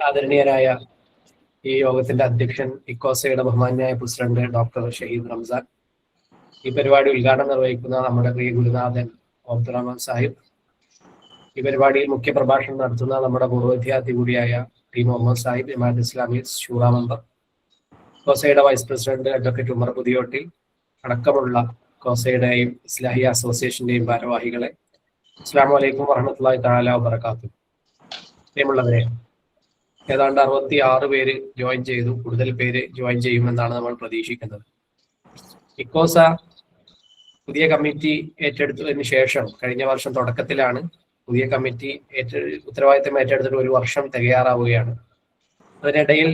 ആദരണീയരായ ഈ യോഗത്തിന്റെ അധ്യക്ഷൻ ഇക്കോസയുടെ ബഹുമാന്യായ പ്രസിഡന്റ് ഡോക്ടർ ഷഹീദ് റംസാൻ, ഈ പരിപാടി ഉദ്ഘാടനം നിർവഹിക്കുന്ന നമ്മുടെ പ്രിയ ഗുരുനാഥൻ അബ്ദുറഹ്മാൻ സാഹിബ്, ഈ പരിപാടിയിൽ മുഖ്യ പ്രഭാഷണം നടത്തുന്ന നമ്മുടെ പൂർവ്വ വിദ്യാർത്ഥി കൂടിയായ ടി മുഹമ്മദ് സാഹിബ്, ജമാഅത്ത് ഇസ്ലാമി ഷൂറ മെമ്പർ, കോസയുടെ vice president advocate Umar Puthiyottil അടക്കമുള്ള കോസയുടെയും ഇസ്ലാഹിയ അസോസിയേഷന്റെയും ഭാരവാഹികളെ, അസ്സലാമു അലൈക്കും വറഹ്മത്തുള്ളാഹി തആല വബറകാതുഹു. പ്രിയമുള്ളവരെ, ഏതാണ്ട് 66 പേര് ജോയിൻ ചെയ്തു. കൂടുതൽ പേര് ജോയിൻ ചെയ്യുമെന്നാണ് നമ്മൾ പ്രതീക്ഷിക്കുന്നത്. ഇക്കോസ പുതിയ കമ്മിറ്റി ഏറ്റെടുത്തതിന് ശേഷം കഴിഞ്ഞ വർഷം തുടക്കത്തിലാണ് പുതിയ കമ്മിറ്റി ഉത്തരവാദിത്തം ഏറ്റെടുത്തിട്ട് 1 വർഷം തികയാറാവുകയാണ്. അതിനിടയിൽ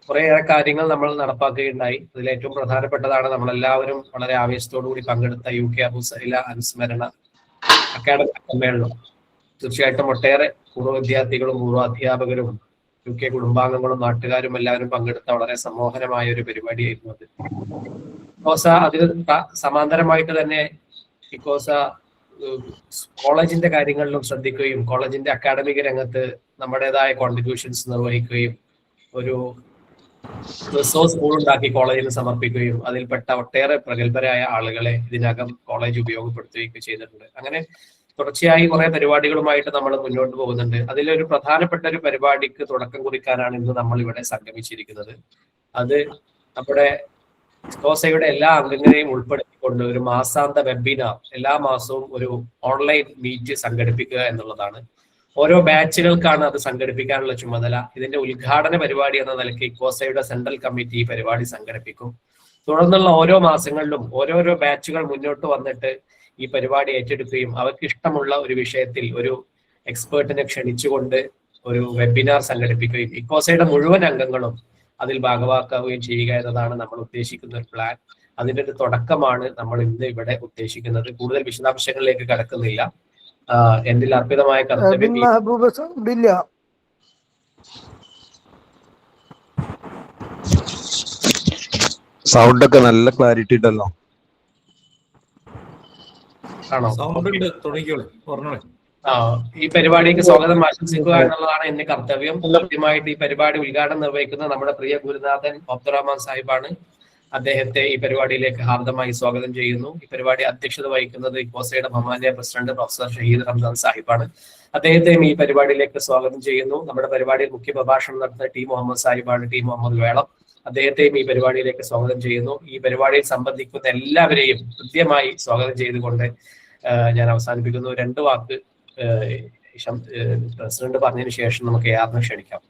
കുറേയേറെ കാര്യങ്ങൾ നമ്മൾ നടപ്പാക്കുകയുണ്ടായി. അതിൽ ഏറ്റവും പ്രധാനപ്പെട്ടതാണ് നമ്മളെല്ലാവരും വളരെ ആവേശത്തോടു കൂടി പങ്കെടുത്ത UK അബൂ സഹീല അനുസ്മരണ അക്കാഡമിക് സമ്മേളനം. തീർച്ചയായിട്ടും ഒട്ടേറെ പൂർവ്വ വിദ്യാർത്ഥികളും പൂർവ്വ അധ്യാപകരും UK കുടുംബാംഗങ്ങളും നാട്ടുകാരും എല്ലാവരും പങ്കെടുത്ത വളരെ സമ്മോഹനമായ ഒരു പരിപാടിയായിരുന്നു അത്. ഇക്കോസ അതിന് സമാന്തരമായിട്ട് തന്നെ ഇക്കോസ കോളേജിന്റെ കാര്യങ്ങളിലും ശ്രദ്ധിക്കുകയും കോളേജിന്റെ അക്കാഡമിക് രംഗത്ത് നമ്മുടേതായ കോൺട്രിബ്യൂഷൻസ് നിർവഹിക്കുകയും ഒരു റിസോഴ്സ് സ്കൂൾ ഉണ്ടാക്കി കോളേജിന് സമർപ്പിക്കുകയും അതിൽപ്പെട്ട ഒട്ടേറെ പ്രഗത്ഭരായ ആളുകളെ ഇതിനകം കോളേജ് ഉപയോഗപ്പെടുത്തുകയും ചെയ്തിട്ടുണ്ട്. അങ്ങനെ തുടർച്ചയായി കുറെ പരിപാടികളുമായിട്ട് നമ്മൾ മുന്നോട്ട് പോകുന്നുണ്ട്. അതിലൊരു പ്രധാനപ്പെട്ട ഒരു പരിപാടിക്ക് തുടക്കം കുറിക്കാനാണ് ഇന്ന് നമ്മൾ ഇവിടെ സംഗമിച്ചിരിക്കുന്നത്. അത് നമ്മുടെ ഇക്കോസയുടെ എല്ലാ അംഗങ്ങളെയും ഉൾപ്പെടുത്തിക്കൊണ്ട് ഒരു മാസാന്ത വെബിനാർ, എല്ലാ മാസവും ഒരു ഓൺലൈൻ മീറ്റ് സംഘടിപ്പിക്കുക എന്നുള്ളതാണ്. ഓരോ ബാച്ചുകൾക്കാണ് അത് സംഘടിപ്പിക്കാനുള്ള ചുമതല. ഇതിന്റെ ഉദ്ഘാടന പരിപാടി എന്ന നിലയ്ക്ക് ഇക്കോസയുടെ സെൻട്രൽ കമ്മിറ്റി ഈ പരിപാടി സംഘടിപ്പിക്കും. തുടർന്നുള്ള ഓരോ മാസങ്ങളിലും ഓരോരോ ബാച്ചുകൾ മുന്നോട്ട് വന്നിട്ട് ഈ പരിപാടി ഏറ്റെടുക്കുകയും അവർക്ക് ഇഷ്ടമുള്ള ഒരു വിഷയത്തിൽ ഒരു എക്സ്പേർട്ടിനെ ക്ഷണിച്ചുകൊണ്ട് ഒരു വെബിനാർ സംഘടിപ്പിക്കുകയും ഇക്കോസയുടെ മുഴുവൻ അംഗങ്ങളും അതിൽ ഭാഗവാക്കാവുകയും ചെയ്യുക എന്നതാണ് നമ്മൾ ഉദ്ദേശിക്കുന്ന ഒരു പ്ലാൻ. അതിന്റെ ഒരു തുടക്കമാണ് നമ്മൾ ഇന്ന് ഇവിടെ ഉദ്ദേശിക്കുന്നത്. കൂടുതൽ വിശദാംശങ്ങളിലേക്ക് കടക്കുന്നില്ല. എന്നിൽ അർപ്പിതമായ കർത്തവ്യം സൗണ്ട് ഒക്കെ നല്ല ക്ലാരിറ്റി ഉണ്ടല്ലോ. ആണോ? പറഞ്ഞോളെ. ഈ പരിപാടിക്ക് സ്വാഗതം ആശംസിക്കുക എന്നുള്ളതാണ് എന്റെ കർത്തവ്യം. കൃത്യമായിട്ട് ഈ പരിപാടി ഉദ്ഘാടനം നിർവഹിക്കുന്ന നമ്മുടെ പ്രിയ ഗുരുനാഥൻ അബ്ദുറഹ്മാൻ സാഹിബാണ്. അദ്ദേഹത്തെ ഈ പരിപാടിയിലേക്ക് ഹാർദമായി സ്വാഗതം ചെയ്യുന്നു. ഈ പരിപാടി അധ്യക്ഷത വഹിക്കുന്നത് ഇക്കോസയുടെ ബഹുമാന്യ പ്രസിഡന്റ് പ്രൊഫസർ ഷഹീദ് റംസാൻ സാഹിബാണ്. അദ്ദേഹത്തെയും ഈ പരിപാടിയിലേക്ക് സ്വാഗതം ചെയ്യുന്നു. നമ്മുടെ പരിപാടിയിൽ മുഖ്യ പ്രഭാഷണം നടത്തുന്ന ടി മുഹമ്മദ് സാഹിബാണ്, ടി മുഹമ്മദ് വേളം. അദ്ദേഹത്തെയും ഈ പരിപാടിയിലേക്ക് സ്വാഗതം ചെയ്യുന്നു. ഈ പരിപാടിയിൽ സംബന്ധിക്കുന്ന എല്ലാവരെയും കൃത്യമായി സ്വാഗതം ചെയ്തുകൊണ്ട് ഞാൻ അവസാനിപ്പിക്കുന്നു. 2 വാക്ക് പ്രസിഡന്റ് പറഞ്ഞതിന് ശേഷം നമുക്ക് യാത്ര ക്ഷണിക്കാം.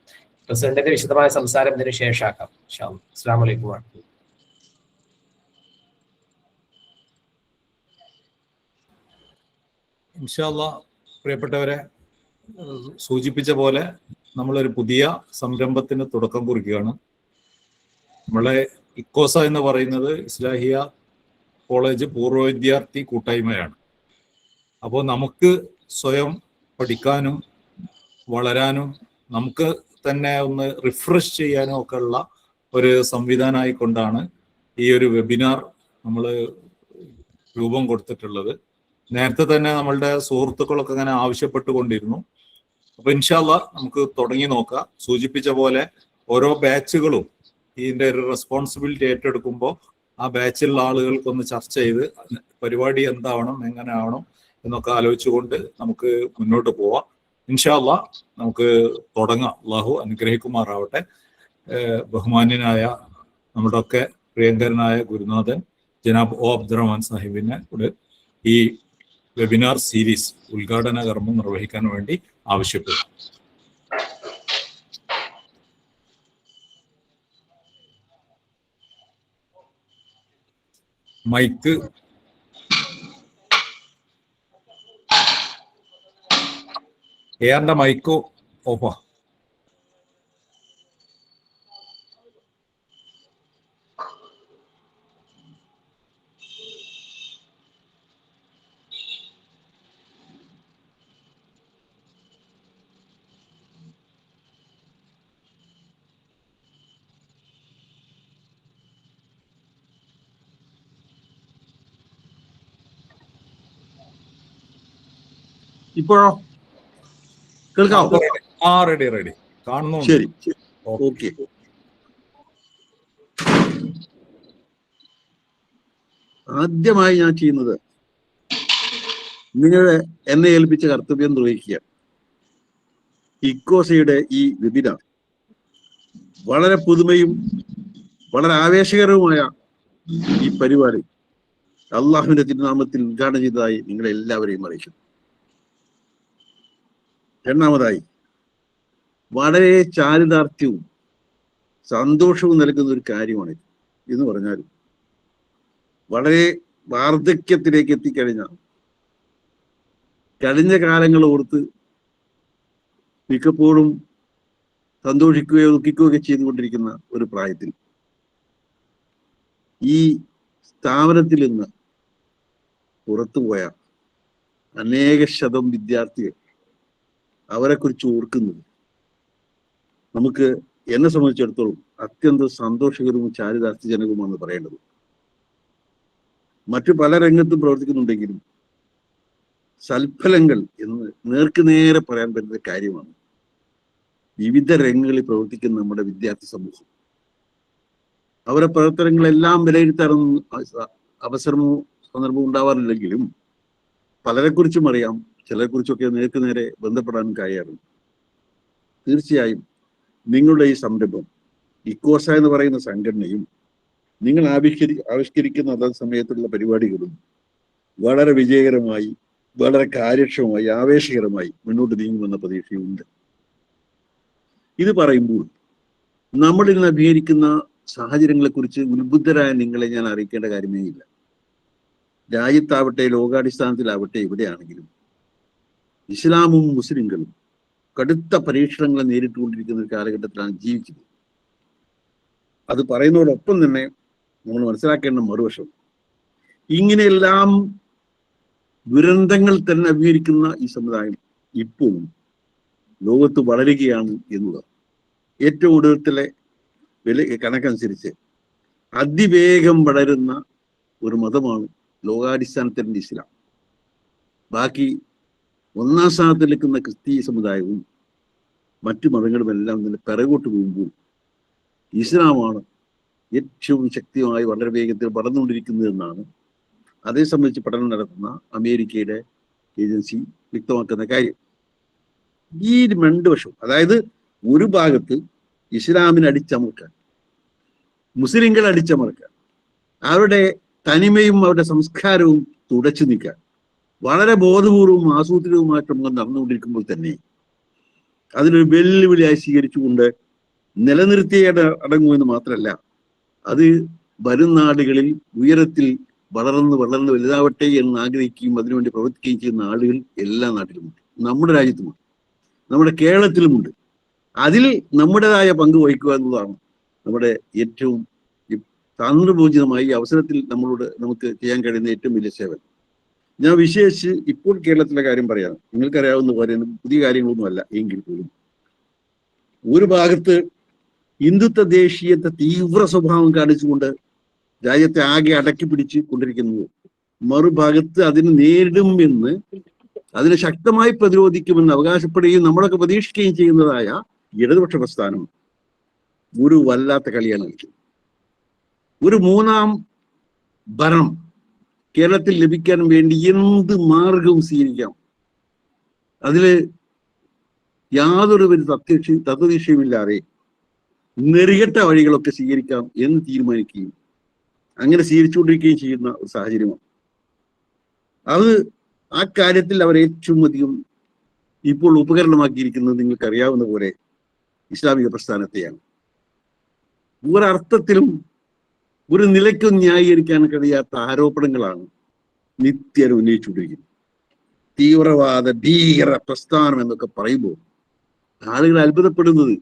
പ്രസിഡന്റിന്റെ വിശദമായ സംസാരം ഇതിന് ശേഷമാക്കാം. അസ്സലാമു അലൈക്കും. ഇൻഷാ അല്ലാഹ്, പ്രിയപ്പെട്ടവരെ, സൂചിപ്പിച്ച പോലെ നമ്മളൊരു പുതിയ സംരംഭത്തിന് തുടക്കം കുറിക്കുകയാണ്. നമ്മളെ ഇക്കോസ എന്ന് പറയുന്നത് ഇസ്ലാഹിയ കോളേജ് പൂർവ്വ വിദ്യാർത്ഥി കൂട്ടായ്മയാണ്. അപ്പോൾ നമുക്ക് സ്വയം പഠിക്കാനും വളരാനും നമുക്ക് തന്നെ ഒന്ന് റിഫ്രഷ് ചെയ്യാനും ഒക്കെ ഉള്ള ഒരു സംവിധാനമായിക്കൊണ്ടാണ് ഈ ഒരു വെബിനാർ നമ്മൾ രൂപം കൊടുത്തിട്ടുള്ളത്. നേരത്തെ തന്നെ നമ്മളുടെ സുഹൃത്തുക്കളൊക്കെ അങ്ങനെ ആവശ്യപ്പെട്ടുകൊണ്ടിരുന്നു. അപ്പൊ ഇൻഷാ അല്ലാഹ് നമുക്ക് തുടങ്ങി നോക്കാം. സൂചിപ്പിച്ച പോലെ ഓരോ ബാച്ചുകളും ഇതിന്റെ ഒരു റെസ്പോൺസിബിലിറ്റി ഏറ്റെടുക്കുമ്പോൾ ആ ബാച്ചിലുള്ള ആളുകൾക്കൊന്ന് ചർച്ച ചെയ്ത് പരിപാടി എന്താവണം, എങ്ങനെ ആവണം എന്നൊക്കെ ആലോചിച്ചുകൊണ്ട് നമുക്ക് മുന്നോട്ട് പോവാം. ഇൻഷാ അല്ലാഹ് നമുക്ക് തുടങ്ങാം. അള്ളാഹു അനുഗ്രഹിക്കുമാറാവട്ടെ. ബഹുമാന്യനായ നമ്മുടെ ഒക്കെ പ്രിയങ്കരനായ ഗുരുനാഥൻ ജനാബ് ഒ അബ്ദുറഹ്മാൻ സാഹിബിനെ കൂടെ ഈ വെബിനാർ സീരീസ് ഉദ്ഘാടന കർമ്മം നിർവഹിക്കാൻ വേണ്ടി ആവശ്യപ്പെടും. മൈക്ക് എയറിന്റെ മൈക്ക് ഓഫാ. ഇപ്പോഴോ കേൾക്കാം? റെഡി. കാണുന്നുണ്ട്. ശരി, ഓക്കെ. ആദ്യമായി ഞാൻ ചെയ്യുന്നത് നിങ്ങളെ എന്നെ ഏൽപ്പിച്ച കർത്തവ്യം നിർവഹിക്കുക. ഇക്കോസയുടെ ഈ വെബിനാർ വളരെ പുതുമയും വളരെ ആവേശകരവുമായ ഈ പരിപാടി അള്ളാഹുവിന്റെ തിരുനാമത്തിൽ ഉദ്ഘാടനം ചെയ്തതായി നിങ്ങളെ എല്ലാവരെയും അറിയിക്കുന്നു. രണ്ടാമതായി, വളരെ ചാരിതാർത്ഥ്യവും സന്തോഷവും നൽകുന്ന ഒരു കാര്യമാണിത് എന്ന് പറഞ്ഞാൽ, വളരെ വാർദ്ധക്യത്തിലേക്ക് എത്തിക്കഴിഞ്ഞ കഴിഞ്ഞ കാലങ്ങൾ ഓർത്ത് മിക്കപ്പോഴും സന്തോഷിക്കുകയോ ദുഃഖിക്കുകയോ ചെയ്തുകൊണ്ടിരിക്കുന്ന ഒരു പ്രായത്തിൽ ഈ സ്ഥാപനത്തിൽ നിന്ന് പുറത്തുപോയ അനേക ശതം വിദ്യാർത്ഥികൾ, അവരെക്കുറിച്ച് ഓർക്കുന്നത് നമുക്ക്, എന്നെ സംബന്ധിച്ചിടത്തോളം, അത്യന്തം സന്തോഷകരവും ചാരിതാർത്ഥ്യജനകവുമാണെന്ന് പറയേണ്ടത്. മറ്റു പല രംഗത്തും പ്രവർത്തിക്കുന്നുണ്ടെങ്കിലും സൽഫലങ്ങൾ എന്ന് നേർക്കുനേരെ പറയാൻ പറ്റുന്ന കാര്യമാണ് വിവിധ രംഗങ്ങളിൽ പ്രവർത്തിക്കുന്ന നമ്മുടെ വിദ്യാർത്ഥി സമൂഹം. അവരുടെ പ്രവർത്തനങ്ങളെല്ലാം വിലയിരുത്താറൊന്നും അവസരമോ സന്ദർഭമോ ഉണ്ടാവാറില്ലെങ്കിലും പലരെക്കുറിച്ചും അറിയാം, ചിലരെക്കുറിച്ചൊക്കെ നേർക്കുനേരെ ബന്ധപ്പെടാനും കഴിയാറുണ്ട്. തീർച്ചയായും നിങ്ങളുടെ ഈ സംരംഭം, ഇക്കോസ എന്ന് പറയുന്ന സംഘടനയും നിങ്ങൾ ആവിഷ്കരിക്കുന്ന അതേ സമയത്തുള്ള പരിപാടികളും വളരെ വിജയകരമായി, വളരെ കാര്യക്ഷമമായി, ആവേശകരമായി മുന്നോട്ട് നീങ്ങുമെന്ന പ്രതീക്ഷയുണ്ട്. ഇത് പറയുമ്പോൾ നമ്മൾ ഇന്ന് അഭിമുഖീകരിക്കുന്ന സാഹചര്യങ്ങളെക്കുറിച്ച് ഉത്ബുദ്ധരായ നിങ്ങളെ ഞാൻ അറിയിക്കേണ്ട കാര്യമേ ഇല്ല. രാജ്യത്താവട്ടെ, ലോകാടിസ്ഥാനത്തിലാവട്ടെ, എവിടെയാണെങ്കിലും ഇസ്ലാമും മുസ്ലിങ്ങളും കടുത്ത പരീക്ഷണങ്ങളെ നേരിട്ടുകൊണ്ടിരിക്കുന്ന ഒരു കാലഘട്ടത്തിലാണ് ജീവിക്കുന്നത്. അത് പറയുന്നതോടൊപ്പം തന്നെ നമ്മൾ മനസ്സിലാക്കേണ്ട മറുവശം, ഇങ്ങനെയെല്ലാം ദുരന്തങ്ങൾ തന്നെ അഭിമുഖീകരിക്കുന്ന ഈ സമുദായം ഇപ്പോഴും ലോകത്ത് വളരുകയാണ് എന്നുള്ളത്. ഏറ്റവും ഒടുവിലത്തെ കണക്കനുസരിച്ച് അതിവേഗം വളരുന്ന ഒരു മതമാണ് ലോകാടിസ്ഥാനത്തിൻ്റെ ഇസ്ലാം. ബാക്കി ഒന്നാം സ്ഥാനത്ത് നിൽക്കുന്ന ക്രിസ്തീയ സമുദായവും മറ്റു മതങ്ങളുമെല്ലാം തന്നെ പിറകോട്ട് പോകുമ്പോൾ ഇസ്ലാമാണ് ഏറ്റവും ശക്തിയായി വളരെ വേഗത്തിൽ വളർന്നുകൊണ്ടിരിക്കുന്നതെന്നാണ് അതേ സംബന്ധിച്ച് പഠനം നടത്തുന്ന അമേരിക്കയുടെ ഏജൻസി വ്യക്തമാക്കുന്ന കാര്യം. ഈ രണ്ട് വശവും, അതായത് ഒരു ഭാഗത്ത് ഇസ്ലാമിനെ അടിച്ചമർക്കാൻ, മുസ്ലിങ്ങൾ അടിച്ചമർക്കാൻ, അവരുടെ തനിമയും അവരുടെ സംസ്കാരവും തുടച്ചു നീക്കാൻ വളരെ ബോധപൂർവവും ആസൂത്രിതവുമായിട്ട് നടന്നുകൊണ്ടിരിക്കുമ്പോൾ തന്നെ അതിനൊരു വെല്ലുവിളിയായി സ്വീകരിച്ചുകൊണ്ട് നിലനിർത്തിയ അടങ്ങുമെന്ന് മാത്രമല്ല, അത് വരും നാടുകളിൽ ഉയരത്തിൽ വളർന്ന് വലുതാവട്ടെ എന്ന് ആഗ്രഹിക്കുകയും അതിനുവേണ്ടി പ്രവർത്തിക്കുകയും ചെയ്യുന്ന ആളുകൾ എല്ലാ നാട്ടിലുമുണ്ട്, നമ്മുടെ രാജ്യത്തുമുണ്ട്, നമ്മുടെ കേരളത്തിലുമുണ്ട്. അതിൽ നമ്മുടേതായ പങ്ക് വഹിക്കുക എന്നതാണ് നമ്മുടെ ഏറ്റവും തന്ത്രപൂജിതമായി ഈ അവസരത്തിൽ നമുക്ക് ചെയ്യാൻ കഴിയുന്ന ഏറ്റവും വലിയ സേവനം. ഞാൻ വിശേഷിച്ച് ഇപ്പോൾ കേരളത്തിലെ കാര്യം പറയാം. നിങ്ങൾക്കറിയാവുന്ന പോലെ പുതിയ കാര്യങ്ങളൊന്നുമല്ല എങ്കിൽ പോലും ഒരു ഭാഗത്ത് ഹിന്ദുത്വ ദേശീയത്തെ തീവ്ര സ്വഭാവം കാണിച്ചുകൊണ്ട് രാജ്യത്തെ ആകെ അടക്കി പിടിച്ച് കൊണ്ടിരിക്കുന്നത്, മറുഭാഗത്ത് അതിന് നേരിടുമെന്ന്, അതിനെ ശക്തമായി പ്രതിരോധിക്കുമെന്ന് അവകാശപ്പെടുകയും നമ്മളൊക്കെ പ്രതീക്ഷിക്കുകയും ചെയ്യുന്നതായ ഇടതുപക്ഷ പ്രസ്ഥാനം ഒരു വല്ലാത്ത കളിയാണ് കളിക്കുന്നത്. ഒരു മൂന്നാം ഭരണം കേരളത്തിൽ ലഭിക്കാൻ വേണ്ടി എന്ത് മാർഗവും സ്വീകരിക്കാം, അതില് യാതൊരു തത്വദീക്ഷയുമില്ലാതെ നെറികെട്ട വഴികളൊക്കെ സ്വീകരിക്കാം എന്ന് തീരുമാനിക്കുകയും അങ്ങനെ സ്വീകരിച്ചുകൊണ്ടിരിക്കുകയും ചെയ്യുന്ന ഒരു സാഹചര്യമാണ്. അത് ആ കാര്യത്തിൽ അവർ ഏറ്റവും അധികം ഇപ്പോൾ ഉപകരണമാക്കിയിരിക്കുന്നത് നിങ്ങൾക്കറിയാവുന്ന പോലെ ഇസ്ലാമിക പ്രസ്ഥാനത്തെയാണ്. ഒരർത്ഥത്തിലും ഒരു നിലയ്ക്കും ന്യായീകരിക്കാൻ കഴിയാത്ത ആരോപണങ്ങളാണ് നിത്യം ഉന്നയിച്ചുകൊണ്ടിരിക്കുന്നത്. തീവ്രവാദ ഭീകര പ്രസ്ഥാനം എന്നൊക്കെ പറയുമ്പോൾ ആളുകൾ അത്ഭുതപ്പെടുന്നത്,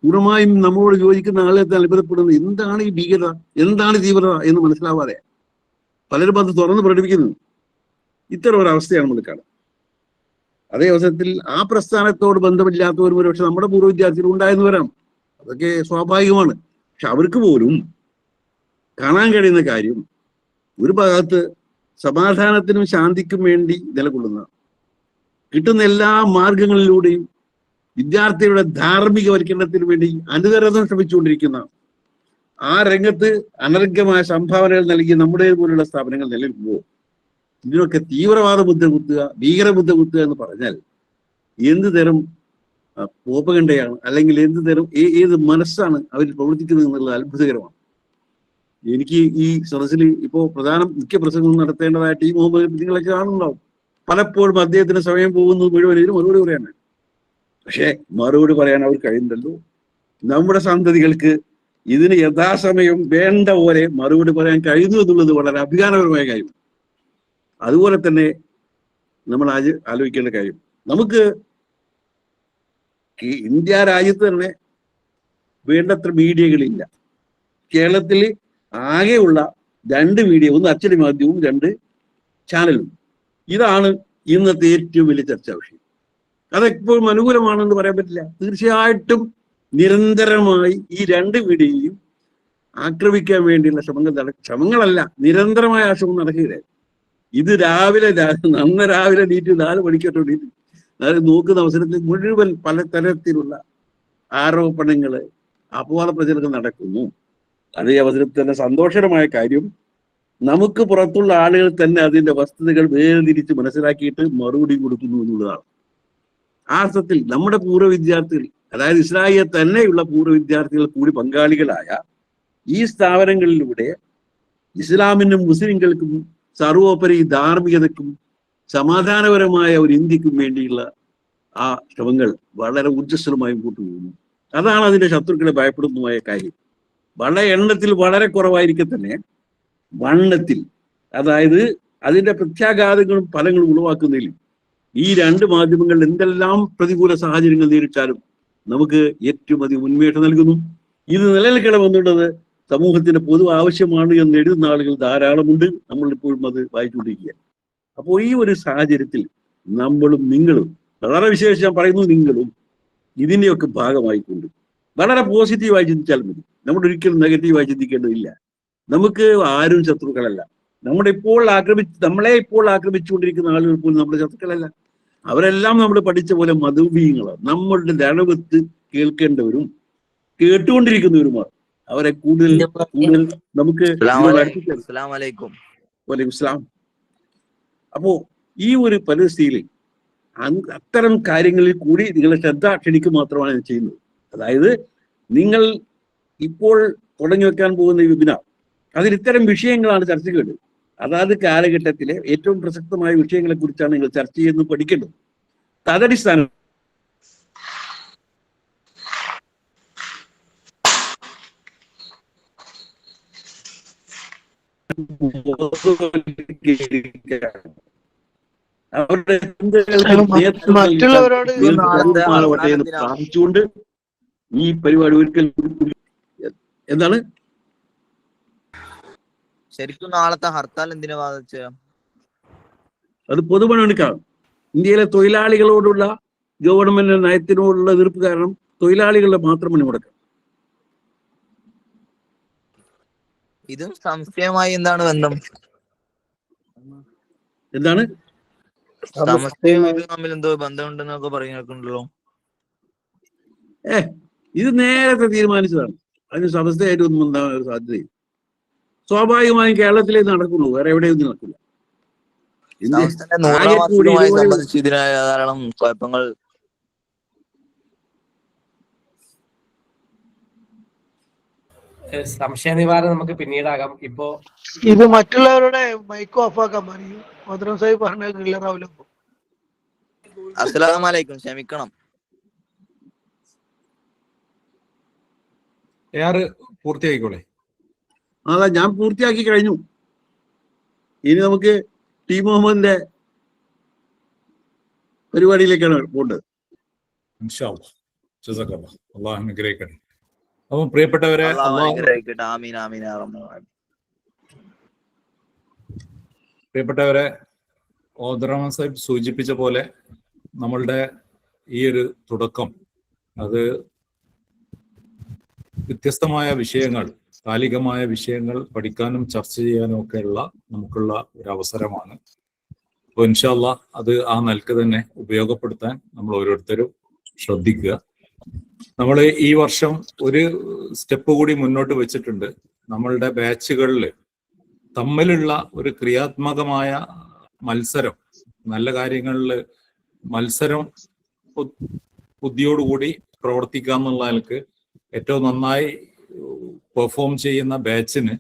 പൂർണ്ണമായും നമ്മളോട് യോജിക്കുന്ന ആളുകൾ അത്ഭുതപ്പെടുന്നത്, എന്താണ് ഈ ഭീകരത, എന്താണ് തീവ്രത എന്ന് മനസ്സിലാവാതെ പലരും അത് തുറന്ന് പ്രകടിപ്പിക്കുന്നു. ഇത്തരം ഒരവസ്ഥയാണ് നമ്മൾ കാണുന്നത്. അതേ അവസരത്തിൽ ആ പ്രസ്ഥാനത്തോട് ബന്ധമില്ലാത്തവരും ഒരുപക്ഷെ നമ്മുടെ പൂർവ്വ വിദ്യാർത്ഥികൾ ഉണ്ടായെന്ന് വരാം, അതൊക്കെ സ്വാഭാവികമാണ്. പക്ഷെ അവർക്ക് പോലും കാണാൻ കഴിയുന്ന കാര്യം, ഒരു ഭാഗത്ത് സമാധാനത്തിനും ശാന്തിക്കും വേണ്ടി നിലകൊള്ളുന്ന, കിട്ടുന്ന എല്ലാ മാർഗങ്ങളിലൂടെയും വിദ്യാർത്ഥികളുടെ ധാർമ്മികവൽക്കരണത്തിന് വേണ്ടി അനുദിനം ശ്രമിച്ചുകൊണ്ടിരിക്കുന്ന ആ രംഗത്ത് അനർഘമായ സംഭാവനകൾ നൽകി നമ്മുടെ പോലുള്ള സ്ഥാപനങ്ങൾ നിലനിൽക്കുമ്പോൾ ഇതിനൊക്കെ തീവ്രവാദ ബുദ്ധ കുത്തുക, ഭീകരബുദ്ധ കുത്തുക എന്ന് പറഞ്ഞാൽ എന്ത് തരം പോപ്പകണ്ടയാണ്, അല്ലെങ്കിൽ എന്ത് തരം ഏത് മനസ്സാണ് അവർ പ്രവർത്തിക്കുന്നത് എന്നുള്ളത് അത്ഭുതകരമാണ്. എനിക്ക് ഈ സദസ്സിൽ ഇപ്പോ മുഖ്യ പ്രസംഗം നടത്തേണ്ടതായിട്ട് ഈ മുഹമ്മദ് നിങ്ങളൊക്കെ കാണുന്നുണ്ടാവും. പലപ്പോഴും അദ്ദേഹത്തിന് സമയം പോകുന്നത് മുഴുവൻ ഇതിന് മറുപടി പറയാനാണ്. പക്ഷെ മറുപടി പറയാൻ അവർ കഴിയുന്നുണ്ടല്ലോ. നമ്മുടെ സന്തതികൾക്ക് ഇതിന് യഥാസമയം വേണ്ട പോലെ മറുപടി പറയാൻ കഴിയുന്നു എന്നുള്ളത് വളരെ അഭിമാനപരമായ കാര്യം. അതുപോലെ തന്നെ നമ്മൾ ആലോചിക്കേണ്ട കാര്യം, നമുക്ക് ഇന്ത്യ രാജ്യത്ത് തന്നെ വേണ്ടത്ര മീഡിയകളില്ല. കേരളത്തിൽ ആകെയുള്ള 2 മീഡിയ, ഒന്ന് അച്ചടി മാധ്യമവും 2 ചാനലും. ഇതാണ് ഇന്നത്തെ ഏറ്റവും വലിയ ചർച്ചാ വിഷയം. അതെപ്പോഴും അനുകൂലമാണെന്ന് പറയാൻ പറ്റില്ല. തീർച്ചയായിട്ടും നിരന്തരമായി ഈ 2 മീഡിയയും ആക്രമിക്കാൻ വേണ്ടിയുള്ള ശ്രമങ്ങളല്ല, നിരന്തരമായ ശ്രമം നടക്കുകയാണ്. ഇത് നന്ന രാവിലെ നീറ്റ് 4 മണിക്കോട്ട് നോക്കുന്ന അവസരത്തിൽ മുഴുവൻ പലതരത്തിലുള്ള ആരോപണങ്ങള്, അപവാദ പ്രചരണങ്ങൾ നടക്കുന്നു. അതേ അവസരത്തിൽ തന്നെ സന്തോഷകരമായ കാര്യം, നമുക്ക് പുറത്തുള്ള ആളുകൾ തന്നെ അതിന്റെ വസ്തുതകൾ വേർതിരിച്ച് മനസ്സിലാക്കിയിട്ട് മറുപടി കൊടുക്കുന്നു എന്നുള്ളതാണ്. ആ അർത്ഥത്തിൽ നമ്മുടെ പൂർവ്വ വിദ്യാർത്ഥികൾ, അതായത് ഇസ്രായേൽ തന്നെയുള്ള പൂർവ്വ വിദ്യാർത്ഥികൾ കൂടി പങ്കാളികളായ ഈ സ്ഥാപനങ്ങളിലൂടെ ഇസ്ലാമിനും മുസ്ലിങ്ങൾക്കും സർവോപരി ധാർമ്മികതയ്ക്കും സമാധാനപരമായ ഒരു ഇന്ത്യക്കും വേണ്ടിയുള്ള ആ ശ്രമങ്ങൾ വളരെ ഊർജ്ജസ്വലമായി മുമ്പോട്ട് പോകുന്നു. അതാണ് അതിന്റെ ശത്രുക്കളെ ഭയപ്പെടുന്നതുമായ കാര്യം. എണ്ണത്തിൽ വളരെ കുറവായിരിക്കെ തന്നെ വണ്ണത്തിൽ, അതായത് അതിന്റെ പ്രത്യാഘാതങ്ങളും ഫലങ്ങളും ഉളവാക്കുന്നതിൽ ഈ 2 മാധ്യമങ്ങൾ എന്തെല്ലാം പ്രതികൂല സാഹചര്യങ്ങൾ നേരിട്ടാലും നമുക്ക് ഏറ്റവും അധികം ഉന്മേഷം നൽകുന്നു. ഇത് നിലനിൽക്കണമെന്നുള്ളത് സമൂഹത്തിന്റെ പൊതു ആവശ്യമാണ് എന്ന് എഴുതുന്ന ആളുകൾ ധാരാളമുണ്ട്. നമ്മൾ ഇപ്പോഴും അത് വായിച്ചുകൊണ്ടിരിക്കുകയാണ്. അപ്പോൾ ഈ ഒരു സാഹചര്യത്തിൽ നമ്മളും നിങ്ങളും, വളരെ വിശേഷം ഞാൻ പറയുന്നു, നിങ്ങളും ഇതിന്റെയൊക്കെ ഭാഗമായിക്കൊണ്ട് വളരെ പോസിറ്റീവായി ചിന്തിച്ചാൽ മതി. നമ്മൾ ഒരിക്കലും നെഗറ്റീവായി ചിന്തിക്കേണ്ടതില്ല. നമുക്ക് ആരും ശത്രുക്കളല്ല. നമ്മളെ ഇപ്പോൾ ആക്രമിച്ചുകൊണ്ടിരിക്കുന്ന ആളുകൾ പോലും നമ്മുടെ ശത്രുക്കളല്ല. അവരെല്ലാം നമ്മൾ പഠിച്ച പോലെ മതവീയങ്ങളാണ്. നമ്മളുടെ ദഴവത്ത് കേൾക്കേണ്ടവരും കേട്ടുകൊണ്ടിരിക്കുന്നവരുമാണ്. അവരെ കൂടുതൽ നമുക്ക് വലൈക്കും. അപ്പോ ഈ ഒരു പരിസ്ഥിതിയിൽ അത്തരം കാര്യങ്ങളിൽ കൂടി നിങ്ങളെ ശ്രദ്ധ ക്ഷണിക്കുക മാത്രമാണ് ഞാൻ ചെയ്യുന്നത്. അതായത് നിങ്ങൾ ഇപ്പോൾ തുടങ്ങി വെക്കാൻ പോകുന്ന ഈ വെബിനാർ, അതിൽ ഇത്തരം വിഷയങ്ങളാണ് ചർച്ച ചെയ്യേണ്ടത്. അതാത് കാലഘട്ടത്തിലെ ഏറ്റവും പ്രസക്തമായ വിഷയങ്ങളെ കുറിച്ചാണ് നിങ്ങൾ ചർച്ച ചെയ്യുന്നത്, പഠിക്കേണ്ടത്. തദടിസ്ഥാനം മറ്റുള്ളവരോട് പ്രാർത്ഥിച്ചുകൊണ്ട് ഈ പരിപാടി ഒരിക്കൽ എന്താണ് ശരിക്കും നാളത്തെ ഹർത്താൽ എന്തിനാ ബാധിച്ച? അത് പൊതുപണിയെടുക്കാം. ഇന്ത്യയിലെ തൊഴിലാളികളോടുള്ള ഗവൺമെന്റ് നയത്തിനോടുള്ള എതിർപ്പ് കാരണം തൊഴിലാളികളുടെ മാത്രം പണിമുടക്കാം. ഇതും സംശയമായി എന്താണ് ബന്ധം? എന്താണ് തമ്മിൽ എന്തോ ബന്ധമുണ്ടെന്നൊക്കെ പറയുന്നുണ്ടല്ലോ. ഇത് നേരത്തെ തീരുമാനിച്ചതാണ്. അതിന് സമസ്തയായിട്ട് ഒന്നും ഉണ്ടാകാൻ ഒരു സാധ്യതയില്ല. സ്വാഭാവികമായും കേരളത്തിലേ നടക്കുള്ളൂ, വേറെ എവിടെയൊന്നും നടക്കില്ല. സംബന്ധിച്ച് ഇതിനായ ധാരാളം കുഴപ്പങ്ങൾ. സംശയ നിവാരണം നമുക്ക് പിന്നീടാകാം. ഇപ്പോ ഇത് മറ്റുള്ളവരുടെ മൈക്ക് ഓഫ് ആക്കാൻ പറയും. മദ്രം സാഹിബ് പറഞ്ഞത് ക്ലിയർ ആവില്ല. അസ്സലാമു അലൈക്കും, ക്ഷമിക്കണം. പൂർത്തിയായിക്കോളെ. അതാ ഞാൻ പൂർത്തിയാക്കി കഴിഞ്ഞു. ഇനി നമുക്ക് ടി മുഹമ്മദിന്റെ പരിപാടിയിലേക്കാണ് പോകേണ്ടത്. അല്ലാഹു അനുഗ്രഹിക്കട്ടെ. അപ്പം പ്രിയപ്പെട്ടവരെ, ഓദറഹ്മാൻ സാഹിബ് സൂചിപ്പിച്ച പോലെ നമ്മളുടെ ഈ ഒരു തുടക്കം അത് വ്യത്യസ്തമായ വിഷയങ്ങൾ, കാലികമായ വിഷയങ്ങൾ പഠിക്കാനും ചർച്ച ചെയ്യാനും ഒക്കെയുള്ള നമുക്കുള്ള ഒരു അവസരമാണ്. അപ്പോൾ ഇൻഷാ അല്ലാഹ് അത് ആ നിലക്ക് തന്നെ ഉപയോഗപ്പെടുത്താൻ നമ്മൾ ഓരോരുത്തരും ശ്രദ്ധിക്കുക. നമ്മൾ ഈ വർഷം ഒരു സ്റ്റെപ്പ് കൂടി മുന്നോട്ട് വെച്ചിട്ടുണ്ട്. നമ്മളുടെ ബാച്ചുകളിൽ തമ്മിലുള്ള ഒരു ക്രിയാത്മകമായ മത്സരം, നല്ല കാര്യങ്ങളിൽ മത്സരം ബുദ്ധിയോടുകൂടി പ്രവർത്തിക്കുക എന്നുള്ള നിലക്ക് ഏറ്റവും നന്നായി പെർഫോം ചെയ്യുന്ന ബാച്ചിന്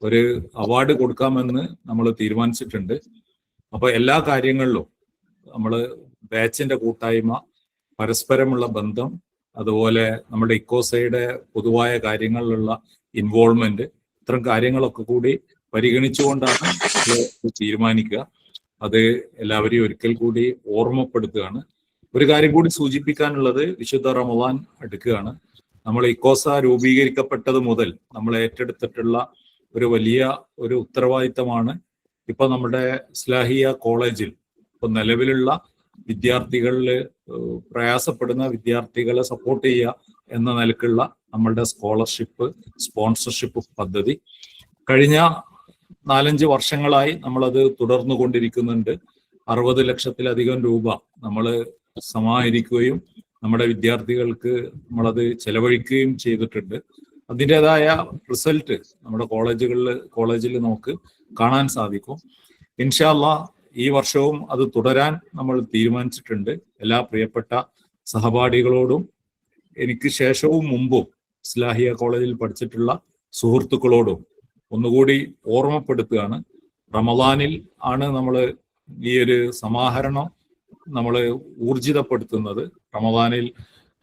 ഒരു അവാർഡ് കൊടുക്കാമെന്ന് നമ്മൾ തീരുമാനിച്ചിട്ടുണ്ട്. അപ്പൊ എല്ലാ കാര്യങ്ങളിലും നമ്മൾ ബാച്ചിന്റെ കൂട്ടായ്മ, പരസ്പരമുള്ള ബന്ധം, അതുപോലെ നമ്മുടെ ഇക്കോസയുടെ പൊതുവായ കാര്യങ്ങളിലുള്ള ഇൻവോൾവ്മെന്റ്, ഇത്തരം കാര്യങ്ങളൊക്കെ കൂടി പരിഗണിച്ചുകൊണ്ടാണ് തീരുമാനിക്കുക. അത് എല്ലാവരെയും ഒരിക്കൽ കൂടി ഓർമ്മപ്പെടുത്തുകയാണ്. ഒരു കാര്യം കൂടി സൂചിപ്പിക്കാനുള്ളത്, വിശുദ്ധ റമദാൻ അടുക്കുകയാണ്. നമ്മൾ ഇക്കോസ രൂപീകരിക്കപ്പെട്ടത് മുതൽ നമ്മൾ ഏറ്റെടുത്തിട്ടുള്ള ഒരു വലിയ ഒരു ഉത്തരവാദിത്തമാണ് ഇപ്പൊ നമ്മുടെ ഇസ്ലാഹിയ കോളേജിൽ ഇപ്പൊ നിലവിലുള്ള വിദ്യാർത്ഥികളിൽ പ്രയാസപ്പെടുന്ന വിദ്യാർത്ഥികളെ സപ്പോർട്ട് ചെയ്യുക എന്ന നിലക്കുള്ള നമ്മളുടെ സ്കോളർഷിപ്പ്, സ്പോൺസർഷിപ്പ് പദ്ധതി കഴിഞ്ഞ 4-5 വർഷങ്ങളായി നമ്മളത് തുടർന്നു കൊണ്ടിരിക്കുന്നുണ്ട്. 60 ലക്ഷത്തിലധികം രൂപ നമ്മൾ സമാഹരിക്കുകയും നമ്മുടെ വിദ്യാർത്ഥികൾക്ക് നമ്മളത് ചെലവഴിക്കുകയും ചെയ്തിട്ടുണ്ട്. അതിൻ്റെതായ റിസൾട്ട് നമ്മുടെ കോളേജിൽ നമുക്ക് കാണാൻ സാധിക്കും. ഇൻഷാ അല്ലാഹ് ഈ വർഷവും അത് തുടരാൻ നമ്മൾ തീരുമാനിച്ചിട്ടുണ്ട്. എല്ലാ പ്രിയപ്പെട്ട സഹപാഠികളോടും എനിക്ക് ശേഷവും മുമ്പും ഇസ്ലാഹിയ കോളേജിൽ പഠിച്ചിട്ടുള്ള സുഹൃത്തുക്കളോടും ഒന്നുകൂടി ഓർമ്മപ്പെടുത്തുകയാണ്. റമദാനിൽ ആണ് നമ്മൾ ഈ ഒരു സമാഹരണം നമ്മൾ ഊർജിതപ്പെടുത്തുന്നത്. റമദാനിൽ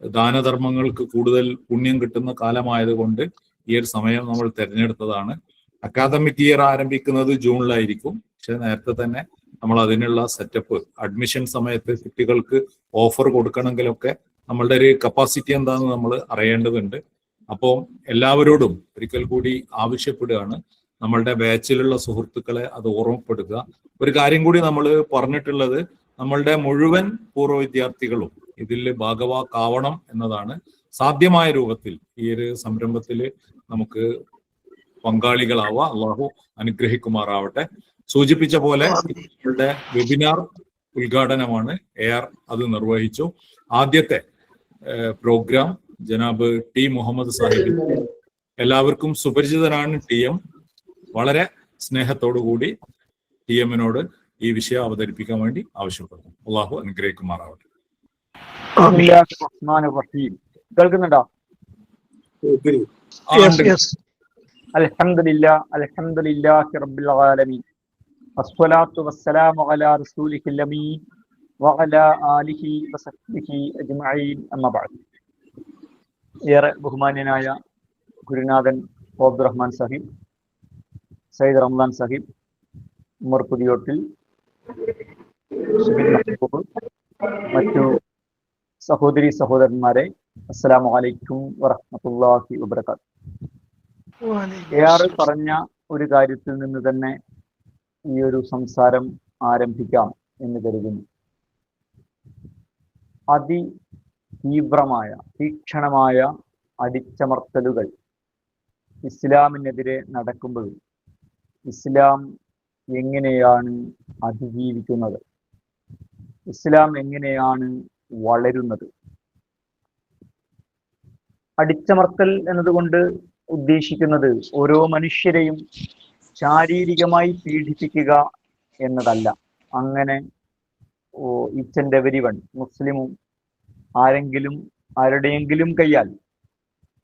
ദാനധർമ്മങ്ങൾക്ക് കൂടുതൽ പുണ്യം കിട്ടുന്ന കാലമായതുകൊണ്ട് ഈ ഒരു സമയം നമ്മൾ തിരഞ്ഞെടുത്തതാണ്. അക്കാദമിക് ഇയർ ആരംഭിക്കുന്നത് ജൂണിലായിരിക്കും. പക്ഷെ നേരത്തെ തന്നെ നമ്മൾ അതിനുള്ള സെറ്റപ്പ്, അഡ്മിഷൻ സമയത്ത് കുട്ടികൾക്ക് ഓഫർ കൊടുക്കണമെങ്കിലൊക്കെ നമ്മളുടെ ഒരു കപ്പാസിറ്റി എന്താണെന്ന് നമ്മൾ അറിയേണ്ടതുണ്ട്. അപ്പോൾ എല്ലാവരോടും ഒരിക്കൽ കൂടി ആവശ്യപ്പെടുകയാണ്, നമ്മളുടെ ബാച്ചിലുള്ള സുഹൃത്തുക്കളെ അത് ഓർമ്മപ്പെടുത്തുക. ഒരു കാര്യം കൂടി നമ്മൾ പറഞ്ഞിട്ടുള്ളത്, നമ്മളുടെ മുഴുവൻ പൂർവ്വ വിദ്യാർത്ഥികളും ഇതിൽ ഭാഗവാക്കാവണം എന്നതാണ്. സാധ്യമായ രൂപത്തിൽ ഈ ഒരു സംരംഭത്തിൽ നമുക്ക് പങ്കാളികളാവുക. അള്ളാഹു അനുഗ്രഹിക്കുമാറാവട്ടെ. സൂചിപ്പിച്ച പോലെ നമ്മളുടെ വെബിനാർ ഉദ്ഘാടനമാണ് AR അത് നിർവഹിച്ചു. ആദ്യത്തെ പ്രോഗ്രാം ജനാബ് ടി മുഹമ്മദ് സാഹിബ്, എല്ലാവർക്കും സുപരിചിതനാണ് TM. വളരെ സ്നേഹത്തോടുകൂടി TM-നോട് ഈ വിഷയം അവതരിപ്പിക്കാൻ വേണ്ടി ആവശ്യപ്പെടുന്നു. അള്ളാഹു അനുഗ്രഹിക്കുമാറാവട്ടെ. കേൾക്കുന്നുണ്ടോ? അൽഹംദുലില്ലാഹി റബ്ബിൽ ആലമീൻ വസ്സലാത്തു വസ്സലാമു അലാ റസൂലിഹിൽ അമീൻ വഅലാ ആലിഹി വസഹ്ബിഹി അജ്മഈൻ. അമ്മാ ബഅദ്. ഏറെ ബഹുമാന്യനായ ഗുരുനാഥൻ അബ്ദുറഹ്മാൻ സാഹിബ്, സയ്യിദ് റംദാൻ സാഹിബ്, ഉമർ പുതിയോട്ടിൽ, മറ്റു സഹോദരി സഹോദരന്മാരെ, അസ്സലാമു അലൈക്കും വറഹ്മത്തുള്ളാഹി വബറകാതുഹു. AR പറഞ്ഞ ഒരു കാര്യത്തിൽ നിന്ന് തന്നെ ഈ ഒരു സംസാരം ആരംഭിക്കാം എന്ന് കരുതുന്നു. അതിതീവ്രമായ, തീക്ഷണമായ അടിച്ചമർത്തലുകൾ ഇസ്ലാമിനെതിരെ നടക്കുമ്പോഴും ഇസ്ലാം എങ്ങനെയാണ് അതിജീവിക്കുന്നത്, ഇസ്ലാം എങ്ങനെയാണ് വളരുന്നത്? അടിച്ചമർത്തൽ എന്നതുകൊണ്ട് ഉദ്ദേശിക്കുന്നത് ഓരോ മനുഷ്യരെയും ശാരീരികമായി പീഡിപ്പിക്കുക എന്നതല്ല. അങ്ങനെ ഈച്ച് ആൻഡ് എവരി വൺ മുസ്ലിമും ആരുടെയെങ്കിലും കയ്യാൽ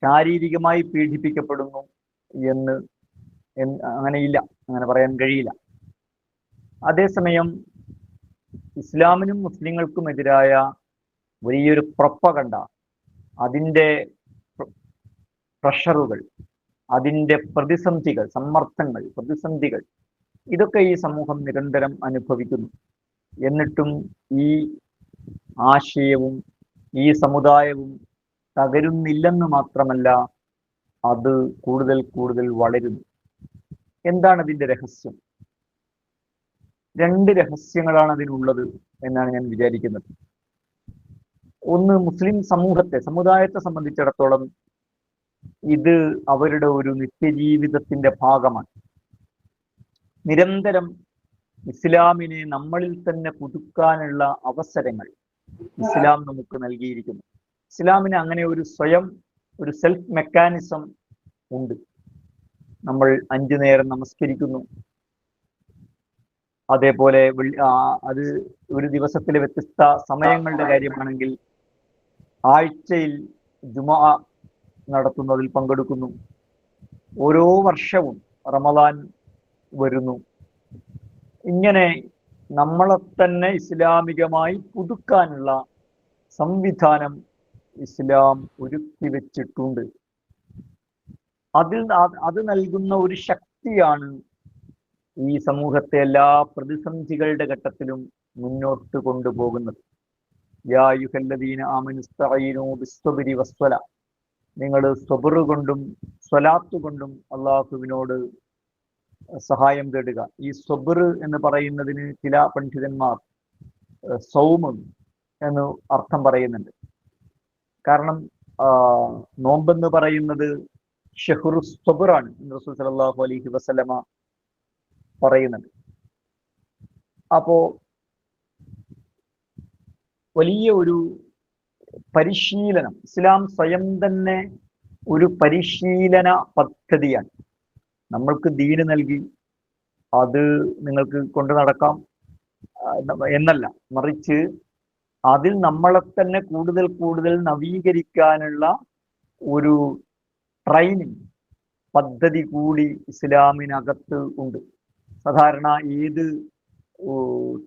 ശാരീരികമായി പീഡിപ്പിക്കപ്പെടുന്നു എന്ന് അങ്ങനെയില്ല, അങ്ങനെ പറയാൻ കഴിയില്ല. അതേസമയം ഇസ്ലാമിനും മുസ്ലിങ്ങൾക്കുമെതിരായ വലിയൊരു പ്രൊപ്പഗണ്ട, അതിൻ്റെ പ്രഷറുകൾ, അതിൻ്റെ പ്രതിസന്ധികൾ, സമ്മർദ്ദങ്ങൾ, പ്രതിസന്ധികൾ, ഇതൊക്കെ ഈ സമൂഹം നിരന്തരം അനുഭവിക്കുന്നു. എന്നിട്ടും ഈ ആശയവും ഈ സമുദായവും തകരുന്നില്ലെന്ന് മാത്രമല്ല, അത് കൂടുതൽ കൂടുതൽ വളരുന്നു. എന്താണ് അതിൻ്റെ രഹസ്യം? 2 രഹസ്യങ്ങളാണ് അതിനുള്ളത് എന്നാണ് ഞാൻ വിചാരിക്കുന്നത്. ഒന്ന്, മുസ്ലിം സമുദായത്തെ സംബന്ധിച്ചിടത്തോളം ഇത് അവരുടെ ഒരു നിത്യജീവിതത്തിന്റെ ഭാഗമാണ്. നിരന്തരം ഇസ്ലാമിനെ നമ്മളിൽ തന്നെ പുതുക്കാനുള്ള അവസരങ്ങൾ, ഇസ്ലാം നമുക്ക് നൽകിയിരിക്കുന്നു. ഇസ്ലാമിന് അങ്ങനെ ഒരു സ്വയം ഒരു സെൽഫ് മെക്കാനിസം ഉണ്ട്. നമ്മൾ 5 നേരം നമസ്കരിക്കുന്നു. അതേപോലെ അത് ഒരു ദിവസത്തിലെ വ്യത്യസ്ത സമയങ്ങളുടെ കാര്യമാണെങ്കിൽ ആഴ്ചയിൽ ജുമുഅ നടത്തുന്നതിൽ പങ്കെടുക്കുന്നു. ഓരോ വർഷവും റമദാൻ വരുന്നു. ഇങ്ങനെ നമ്മളെ തന്നെ ഇസ്ലാമികമായി പുതുക്കാനുള്ള സംവിധാനം ഇസ്ലാം ഒരുക്കി വെച്ചിട്ടുണ്ട്. അത് നൽകുന്ന ഒരു ശക്തിയാണ് ഈ സമൂഹത്തെ എല്ലാ പ്രതിസന്ധികളുടെ ഘട്ടത്തിലും മുന്നോട്ട് കൊണ്ടുപോകുന്നത്. യാ അയ്യുഹല്ലദീന ആമനു ഇസ്തഈനൂ ബിസ്സബ്രി വസ്സല, നിങ്ങൾ സബർ കൊണ്ടും സ്വലാത്ത് കൊണ്ടും അള്ളാഹുവിനോട് സഹായം തേടുക. ഈ സബർ എന്ന് പറയുന്നതിന് ചില പണ്ഡിതന്മാർ സൗമ് എന്ന് അർത്ഥം പറയുന്നുണ്ട്. കാരണം നോമ്പെന്ന് പറയുന്നത് ഷഹ്റു സബറാണ് റസൂൽ സല്ലല്ലാഹു അലൈഹി വസല്ലമ പറയുന്നുണ്ട്. അപ്പോ വലിയ ഒരു പരിശീലനം, ഇസ്ലാം സ്വയം തന്നെ ഒരു പരിശീലന പദ്ധതിയാണ്. നമ്മൾക്ക് ദീന് നൽകി അത് നിങ്ങൾക്ക് കൊണ്ടു നടക്കാം എന്നല്ല, മറിച്ച് അതിൽ നമ്മളെ തന്നെ കൂടുതൽ കൂടുതൽ നവീകരിക്കാനുള്ള ഒരു ട്രെയിനിങ് പദ്ധതി കൂടി ഇസ്ലാമിനകത്ത് ഉണ്ട്. സാധാരണ ഏത്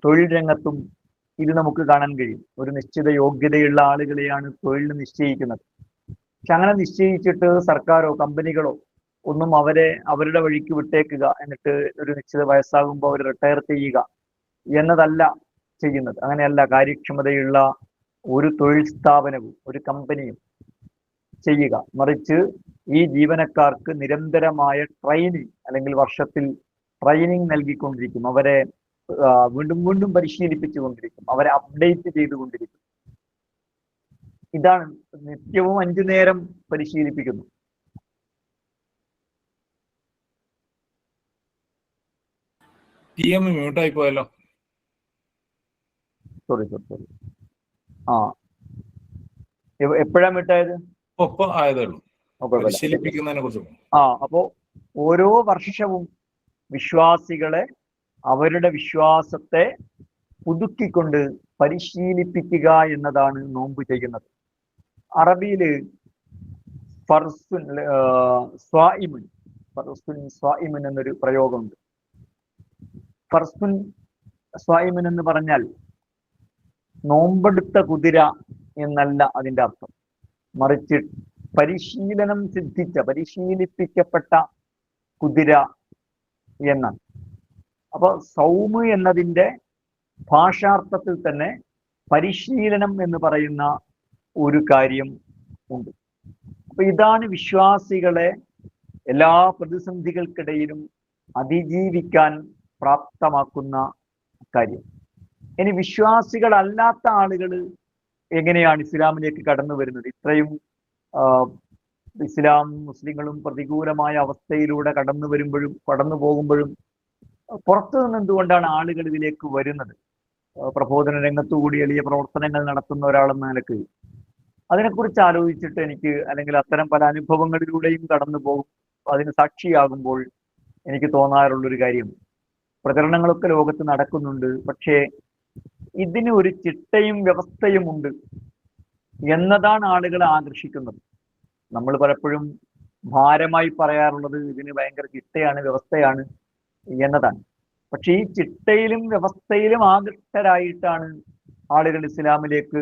തൊഴിൽ രംഗത്തും ഇത് നമുക്ക് കാണാൻ കഴിയും. ഒരു നിശ്ചിത യോഗ്യതയുള്ള ആളുകളെയാണ് തൊഴിൽ നിശ്ചയിക്കുന്നത്. പക്ഷെ അങ്ങനെ നിശ്ചയിച്ചിട്ട് സർക്കാരോ കമ്പനികളോ ഒന്നും അവരുടെ വഴിക്ക് വിട്ടേക്കുക, എന്നിട്ട് ഒരു നിശ്ചിത വയസ്സാകുമ്പോൾ അവർ റിട്ടയർ ചെയ്യുക എന്നതല്ല ചെയ്യുന്നത്. അങ്ങനെയല്ല കാര്യക്ഷമതയുള്ള ഒരു തൊഴിൽ സ്ഥാപനവും ഒരു കമ്പനിയും ചെയ്യുക. മറിച്ച് ഈ ജീവനക്കാർക്ക് നിരന്തരമായ ട്രെയിനിങ് അല്ലെങ്കിൽ വർഷത്തിൽ ട്രെയിനിങ് നൽകിക്കൊണ്ടിരിക്കും. അവരെ വീണ്ടും വീണ്ടും പരിശീലിപ്പിച്ചുകൊണ്ടിരിക്കും. അവരെ അപ്ഡേറ്റ് ചെയ്തുകൊണ്ടിരിക്കും. ഇതാണ് നിത്യവും 5 നേരം പരിശീലിപ്പിക്കുന്നു. മ്യൂട്ടായി പോയല്ലോ. സോറി. എപ്പോഴാ മിട്ടായത്? ഒപ്പം ആയതേ ഉള്ളൂ. പരിശീലിപ്പിക്കുന്നതിനെ കുറിച്ച്. അപ്പോ ഓരോ വർഷവും വിശ്വാസികളെ അവരുടെ വിശ്വാസത്തെ പുതുക്കിക്കൊണ്ട് പരിശീലിപ്പിക്കുക എന്നതാണ് നോമ്പ് ചെയ്യുന്നത്. അറബിയില് ഫർസുൻ സ്വായിമുൻ എന്നൊരു പ്രയോഗമുണ്ട്. ഫർസുൻ സ്വായിമുൻ എന്ന് പറഞ്ഞാൽ നോമ്പെടുത്ത കുതിര എന്നല്ല അതിന്റെ അർത്ഥം, മറിച്ച് പരിശീലിപ്പിക്കപ്പെട്ട കുതിര എന്നാണ്. അപ്പൊ സൗമ് എന്നതിൻ്റെ ഭാഷാർത്ഥത്തിൽ തന്നെ പരിശീലനം എന്ന് പറയുന്ന ഒരു കാര്യം ഉണ്ട്. അപ്പൊ ഇതാണ് വിശ്വാസികളെ എല്ലാ പ്രതിസന്ധികൾക്കിടയിലും അതിജീവിക്കാൻ പ്രാപ്തമാക്കുന്ന കാര്യം. ഇനി വിശ്വാസികളല്ലാത്ത ആളുകൾ എങ്ങനെയാണ് ഇസ്ലാമിലേക്ക് കടന്നു വരുന്നത്? ഇത്രയും ഇസ്ലാം മുസ്ലിങ്ങളും പ്രതികൂലമായ അവസ്ഥയിലൂടെ കടന്നു പോകുമ്പോഴും പുറത്തു നിന്ന് എന്തുകൊണ്ടാണ് ആളുകൾ ഇതിലേക്ക് വരുന്നത്? പ്രബോധന രംഗത്തുകൂടി എളിയ പ്രവർത്തനങ്ങൾ നടത്തുന്ന ഒരാളെന്ന നിലക്ക് അതിനെക്കുറിച്ച് ആലോചിച്ചിട്ട് എനിക്ക്, അല്ലെങ്കിൽ അത്തരം പല അനുഭവങ്ങളിലൂടെയും കടന്നു പോകും അതിന് സാക്ഷിയാകുമ്പോൾ എനിക്ക് തോന്നാറുള്ളൊരു കാര്യം, പ്രചരണങ്ങളൊക്കെ ലോകത്ത് നടക്കുന്നുണ്ട്, പക്ഷേ ഇതിന് ഒരു ചിട്ടയും വ്യവസ്ഥയും ഉണ്ട് എന്നതാണ് ആളുകളെ ആകർഷിക്കുന്നത്. നമ്മൾ പലപ്പോഴും ഭാരമായി പറയാറുള്ളത് ഇതിന് ഭയങ്കര ചിട്ടയാണ്, വ്യവസ്ഥയാണ് എന്നതാണ്. പക്ഷെ ഈ ചിട്ടയിലും വ്യവസ്ഥയിലും ആകൃഷ്ടരായിട്ടാണ് ആളുകൾ ഇസ്ലാമിലേക്ക്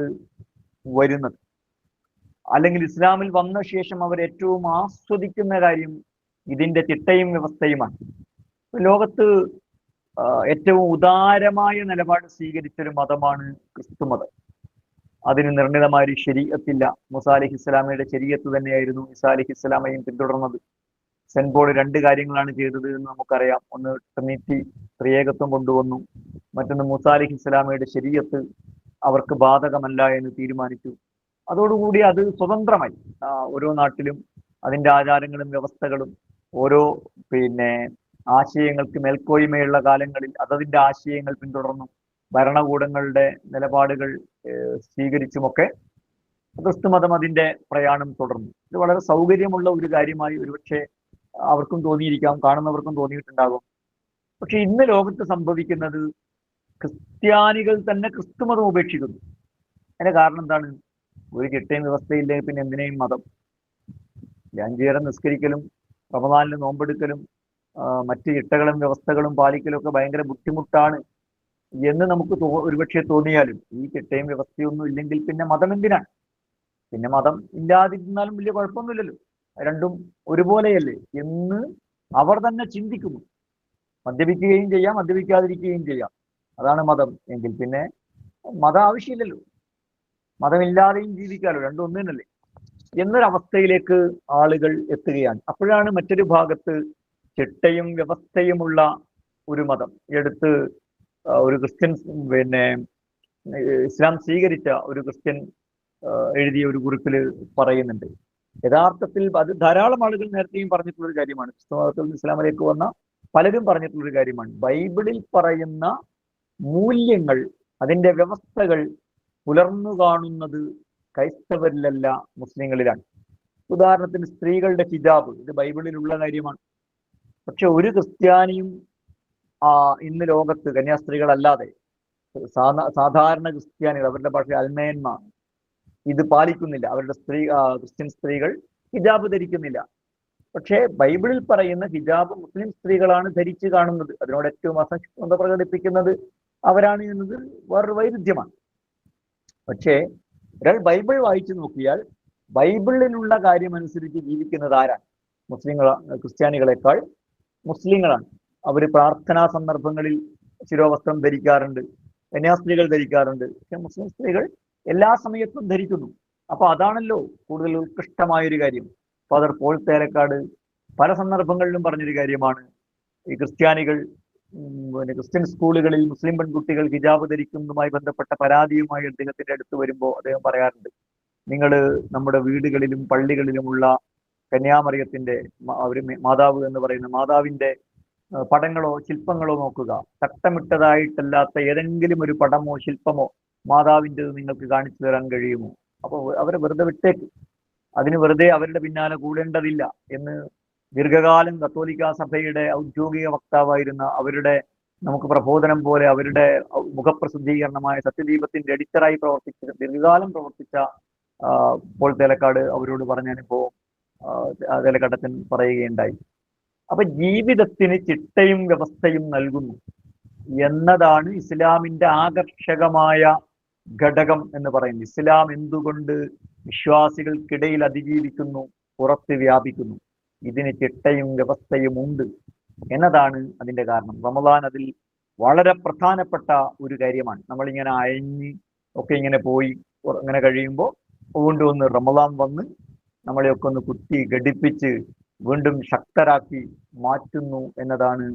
വരുന്നത്. അല്ലെങ്കിൽ ഇസ്ലാമിൽ വന്ന ശേഷം അവർ ഏറ്റവും ആസ്വദിക്കുന്ന കാര്യം ഇതിന്റെ ചിട്ടയും വ്യവസ്ഥയുമാണ്. ലോകത്ത് ഏറ്റവും ഉദാരമായ നിലപാട് സ്വീകരിച്ചൊരു മതമാണ് ക്രിസ്തു മതം. അതിന് നിർണിതമായ ശരീഅത്തില്ല. മൂസാ അലൈഹി ഇസ്ലാമയുടെ ശരീഅത്ത് തന്നെയായിരുന്നു ഈസാ അലൈഹി ഇസ്ലാമയും പിന്തുടർന്നത്. സെന്റ് പോൾ 2 കാര്യങ്ങളാണ് ചെയ്തത് എന്ന് നമുക്കറിയാം. ഒന്ന് ട്രിനിറ്റി, ത്രിയേകത്വം കൊണ്ടുവന്നു. മറ്റൊന്ന് മൂസാ അലൈഹി ഇസ്ലാമയുടെ ശരീഅത്ത് അവർക്ക് ബാധകമല്ല എന്ന് തീരുമാനിച്ചു. അതോടുകൂടി അത് സ്വതന്ത്രമായി. ഓരോ നാട്ടിലും അതിൻ്റെ ആചാരങ്ങളും വ്യവസ്ഥകളും ഓരോ ആശയങ്ങൾക്ക് മേൽക്കോയ്മയുള്ള കാലങ്ങളിൽ അതതിൻ്റെ ആശയങ്ങൾ പിന്തുടർന്നു. ഭരണകൂടങ്ങളുടെ നിലപാടുകൾ സ്വീകരിച്ചുമൊക്കെ ക്രിസ്തുമതം അതിന്റെ പ്രയാണം തുടർന്നു. ഇത് വളരെ സൗകര്യമുള്ള ഒരു കാര്യമായി ഒരുപക്ഷെ അവർക്കും തോന്നിയിരിക്കാം, കാണുന്നവർക്കും തോന്നിയിട്ടുണ്ടാകും. പക്ഷെ ഇന്ന് ലോകത്ത് സംഭവിക്കുന്നത് ക്രിസ്ത്യാനികൾ തന്നെ ക്രിസ്തുമതം ഉപേക്ഷിക്കുന്നു. അതിന്റെ കാരണം എന്താണ്? ഒരു ചിട്ടയും വ്യവസ്ഥയില്ലെങ്കിൽ പിന്നെ എന്തിനേയും മതം? 5 നേരം നിസ്കരിക്കലും റമദാനിൽ നോമ്പെടുക്കലും മറ്റ് ചിട്ടകളും വ്യവസ്ഥകളും പാലിക്കലും ഒക്കെ ഭയങ്കര ബുദ്ധിമുട്ടാണ് എന്ന് നമുക്ക് ഒരുപക്ഷെ തോന്നിയാലും ഈ ചിട്ടയും വ്യവസ്ഥയൊന്നും ഇല്ലെങ്കിൽ പിന്നെ മതം എന്തിനാണ്? പിന്നെ മതം ഇല്ലാതിരുന്നാലും വലിയ കുഴപ്പമൊന്നുമില്ലല്ലോ, രണ്ടും ഒരുപോലെയല്ലേ എന്ന് അവർ തന്നെ ചിന്തിക്കുന്നു. മദ്യപിക്കുകയും ചെയ്യാം, മദ്യപിക്കാതിരിക്കുകയും ചെയ്യാം, അതാണ് മതം എങ്കിൽ പിന്നെ മതം ആവശ്യമില്ലല്ലോ, മതമില്ലാതെയും ജീവിക്കാമല്ലോ, രണ്ടും ഒന്ന് തന്നെയല്ലേ എന്നൊരവസ്ഥയിലേക്ക് ആളുകൾ എത്തുകയാണ്. അപ്പോഴാണ് മറ്റൊരു ഭാഗത്ത് ചിട്ടയും വ്യവസ്ഥയുമുള്ള ഒരു മതം എടുത്ത് ഒരു ക്രിസ്ത്യൻ ഇസ്ലാം സ്വീകരിച്ച ഒരു ക്രിസ്ത്യൻ എഴുതിയ ഒരു കുറിപ്പിൽ പറയുന്നുണ്ട്. യഥാർത്ഥത്തിൽ അത് ധാരാളം ആളുകൾ നേരത്തെയും പറഞ്ഞിട്ടുള്ളൊരു കാര്യമാണ്. ക്രിസ്തുമതത്തിൽ നിന്ന് ഇസ്ലാമിലേക്ക് വന്ന പലരും പറഞ്ഞിട്ടുള്ളൊരു കാര്യമാണ്. ബൈബിളിൽ പറയുന്ന മൂല്യങ്ങൾ, അതിൻ്റെ വ്യവസ്ഥകൾ പുലർന്നു കാണുന്നത് ക്രൈസ്തവരിലല്ല, മുസ്ലിങ്ങളിലാണ്. ഉദാഹരണത്തിന് സ്ത്രീകളുടെ ഹിജാബ്, ഇത് ബൈബിളിലുള്ള കാര്യമാണ്. പക്ഷെ ഒരു ക്രിസ്ത്യാനിയും ഇന്ന് ലോകത്ത് കന്യാസ്ത്രീകളല്ലാതെ സാധാരണ ക്രിസ്ത്യാനികൾ, അവരുടെ ഭാഷ അൽമേന്മാർ, ഇത് പാലിക്കുന്നില്ല. അവരുടെ ക്രിസ്ത്യൻ സ്ത്രീകൾ ഹിജാബ് ധരിക്കുന്നില്ല. പക്ഷേ ബൈബിളിൽ പറയുന്ന ഹിജാബ് മുസ്ലിം സ്ത്രീകളാണ് ധരിച്ചു കാണുന്നത്. അതിനോട് ഏറ്റവും അസഹിഷ്ണുത പ്രകടിപ്പിക്കുന്നത് അവരാണ് എന്നത് വേറൊരു വൈരുദ്ധ്യമാണ്. പക്ഷേ ഒരാൾ ബൈബിൾ വായിച്ചു നോക്കിയാൽ ബൈബിളിലുള്ള കാര്യമനുസരിച്ച് ജീവിക്കുന്നത് ആരാണ്? ക്രിസ്ത്യാനികളെക്കാൾ മുസ്ലിങ്ങളാണ്. അവർ പ്രാർത്ഥനാ സന്ദർഭങ്ങളിൽ ശിരോവസ്ത്രം ധരിക്കാറുണ്ട്, കന്യാസ്ത്രീകൾ ധരിക്കാറുണ്ട്. പക്ഷെ മുസ്ലിം സ്ത്രീകൾ എല്ലാ സമയത്തും ധരിക്കുന്നു. അപ്പൊ അതാണല്ലോ കൂടുതൽ ഉത്കൃഷ്ടമായൊരു കാര്യം. ഫാദർ പോൾ തേലക്കാട് പല സന്ദർഭങ്ങളിലും പറഞ്ഞൊരു കാര്യമാണ്. ഈ ക്രിസ്ത്യാനികൾ ക്രിസ്ത്യൻ സ്കൂളുകളിൽ മുസ്ലിം പെൺകുട്ടികൾ ഹിജാബ് ധരിക്കുന്നതുമായി ബന്ധപ്പെട്ട പരാതിയുമായി അദ്ദേഹത്തിന്റെ അടുത്ത് വരുമ്പോൾ അദ്ദേഹം പറയാറുണ്ട്, നിങ്ങൾ നമ്മുടെ വീടുകളിലും പള്ളികളിലുമുള്ള കന്യാമറിയത്തിന്റെ മാതാവ് എന്ന് പറയുന്ന മാതാവിന്റെ പടങ്ങളോ ശില്പങ്ങളോ നോക്കുക. തട്ടമിട്ടതായിട്ടല്ലാത്ത ഏതെങ്കിലും ഒരു പടമോ ശില്പമോ മാതാവിൻ്റെ നിങ്ങൾക്ക് കാണിച്ചു തരാൻ കഴിയുമോ? അപ്പോൾ അവരെ വെറുതെ വിട്ടേക്ക്, അതിന് വെറുതെ അവരുടെ പിന്നാലെ കൂടേണ്ടതില്ല എന്ന് ദീർഘകാലം കത്തോലിക്ക സഭയുടെ ഔദ്യോഗിക വക്താവായിരുന്ന, അവരുടെ നമുക്ക് പ്രബോധനം പോലെ അവരുടെ മുഖപ്രസിദ്ധീകരണമായ സത്യദീപത്തിന്റെ എഡിറ്ററായി ദീർഘകാലം പ്രവർത്തിച്ച പോൾ തേലക്കാട് അവരോട് പറഞ്ഞ അനുഭവം തേലക്കാട്ടച്ചൻ പറയുകയുണ്ടായി. അപ്പൊ ജീവിതത്തിന് ചിട്ടയും വ്യവസ്ഥയും നൽകുന്നു എന്നതാണ് ഇസ്ലാമിന്റെ ആകർഷകമായ ഘടകം എന്ന് പറയുന്നത്. ഇസ്ലാം എന്തുകൊണ്ട് വിശ്വാസികൾക്കിടയിൽ അതിജീവിക്കുന്നു, പുറത്ത് വ്യാപിക്കുന്നു? ഇതിന് ചിട്ടയും വ്യവസ്ഥയും ഉണ്ട് എന്നതാണ് അതിന്റെ കാരണം. റമദാൻ അതിൽ വളരെ പ്രധാനപ്പെട്ട ഒരു കാര്യമാണ്. നമ്മളിങ്ങനെ അയഞ്ഞ് ഒക്കെ ഇങ്ങനെ പോയി ഇങ്ങനെ കഴിയുമ്പോൾ വീണ്ടും ഒന്ന് റമദാൻ വന്ന് നമ്മളെയൊക്കെ ഒന്ന് കുത്തി ഘടിപ്പിച്ച് വീണ്ടും ശക്തരാക്കി മാറ്റുന്നു എന്നതാണ്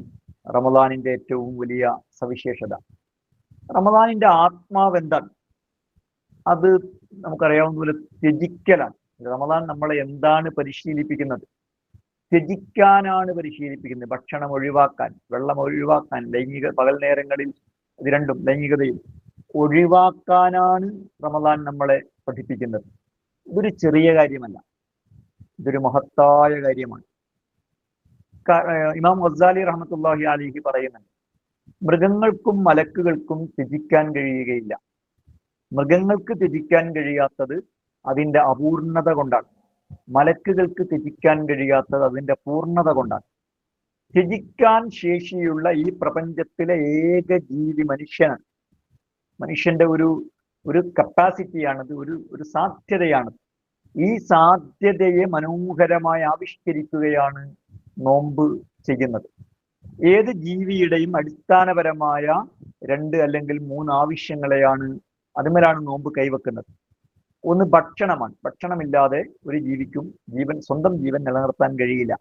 റമദാനിന്റെ ഏറ്റവും വലിയ സവിശേഷത. റമദാനിന്റെ ആത്മാവ് എന്താണ്? അത് നമുക്കറിയാവുന്ന പോലെ ത്യജിക്കലാണ്. റമദാൻ നമ്മളെ എന്താണ് പരിശീലിപ്പിക്കുന്നത്? ത്യജിക്കാനാണ് പരിശീലിപ്പിക്കുന്നത്. ഭക്ഷണം ഒഴിവാക്കാൻ, വെള്ളം ഒഴിവാക്കാൻ, പകൽ നേരങ്ങളിൽ ഇത് രണ്ടും ലൈംഗികതയും ഒഴിവാക്കാനാണ് റമദാൻ നമ്മളെ പഠിപ്പിക്കുന്നത്. ഇതൊരു ചെറിയ കാര്യമല്ല, ഇതൊരു മഹത്തായ കാര്യമാണ്. ഇമാം ഗസാലി റഹ്മത്തുള്ളാഹി അലൈഹി പറയുന്നുണ്ട്, മൃഗങ്ങൾക്കും മലക്കുകൾക്കും ത്യജിക്കാൻ കഴിയുകയില്ല. മൃഗങ്ങൾക്ക് ത്യജിക്കാൻ കഴിയാത്തത് അതിൻ്റെ അപൂർണത കൊണ്ടാണ്. മലക്കുകൾക്ക് ത്യജിക്കാൻ കഴിയാത്തത് അതിൻ്റെ പൂർണ്ണത കൊണ്ടാണ്. ത്യജിക്കാൻ ശേഷിയുള്ള ഈ പ്രപഞ്ചത്തിലെ ഏക ജീവി മനുഷ്യനാണ്. മനുഷ്യന്റെ ഒരു കപ്പാസിറ്റിയാണത്, ഒരു സാധ്യതയാണത്. ഈ സാധ്യതയെ മനോഹരമായി ആവിഷ്കരിക്കുകയാണ് നോമ്പ് ചെയ്യുന്നത്. ഏത് ജീവിയുടെയും അടിസ്ഥാനപരമായ 2 അല്ലെങ്കിൽ 3 ആവശ്യങ്ങളെയാണ്, അതുമേലാണ് നോമ്പ് കൈവെക്കുന്നത്. ഒന്ന് ഭക്ഷണമാണ്. ഭക്ഷണമില്ലാതെ ഒരു ജീവിക്കും സ്വന്തം ജീവൻ നിലനിർത്താൻ കഴിയില്ല.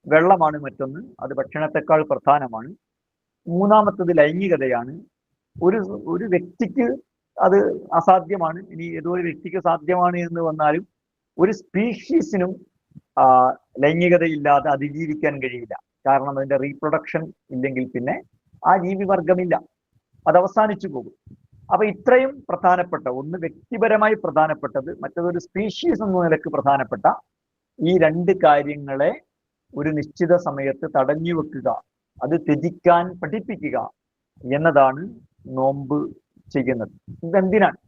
വെള്ളമാണ് മറ്റൊന്ന്, അത് ഭക്ഷണത്തെക്കാൾ പ്രധാനമാണ്. മൂന്നാമത്തത് ലൈംഗികതയാണ്. ഒരു വ്യക്തിക്ക് അത് അസാധ്യമാണ്. ഇനി ഏതോ ഒരു വ്യക്തിക്ക് സാധ്യമാണ് എന്ന് വന്നാലും ഒരു സ്പീഷീസിനും ലൈംഗികതയില്ലാതെ അതിജീവിക്കാൻ കഴിയില്ല. കാരണം അതിന്റെ റീപ്രൊഡക്ഷൻ ഇല്ലെങ്കിൽ പിന്നെ ആ ജീവിവർഗമില്ല. അത് അവസാനിച്ചു പോകും. അപ്പൊ ഇത്രയും പ്രധാനപ്പെട്ട ഒന്ന് വ്യക്തിപരമായി പ്രധാനപ്പെട്ടത്, മറ്റതൊരു സ്പീഷീസ് എന്ന നിലക്ക് പ്രധാനപ്പെട്ട ഈ രണ്ട് കാര്യങ്ങളെ ഒരു നിശ്ചിത സമയത്ത് തടഞ്ഞു വെക്കുക, അത് ത്യജിക്കാൻ പഠിപ്പിക്കുക എന്നതാണ് നോമ്പ് ചെയ്യുന്നത്. ഇതെന്തിനാണ്?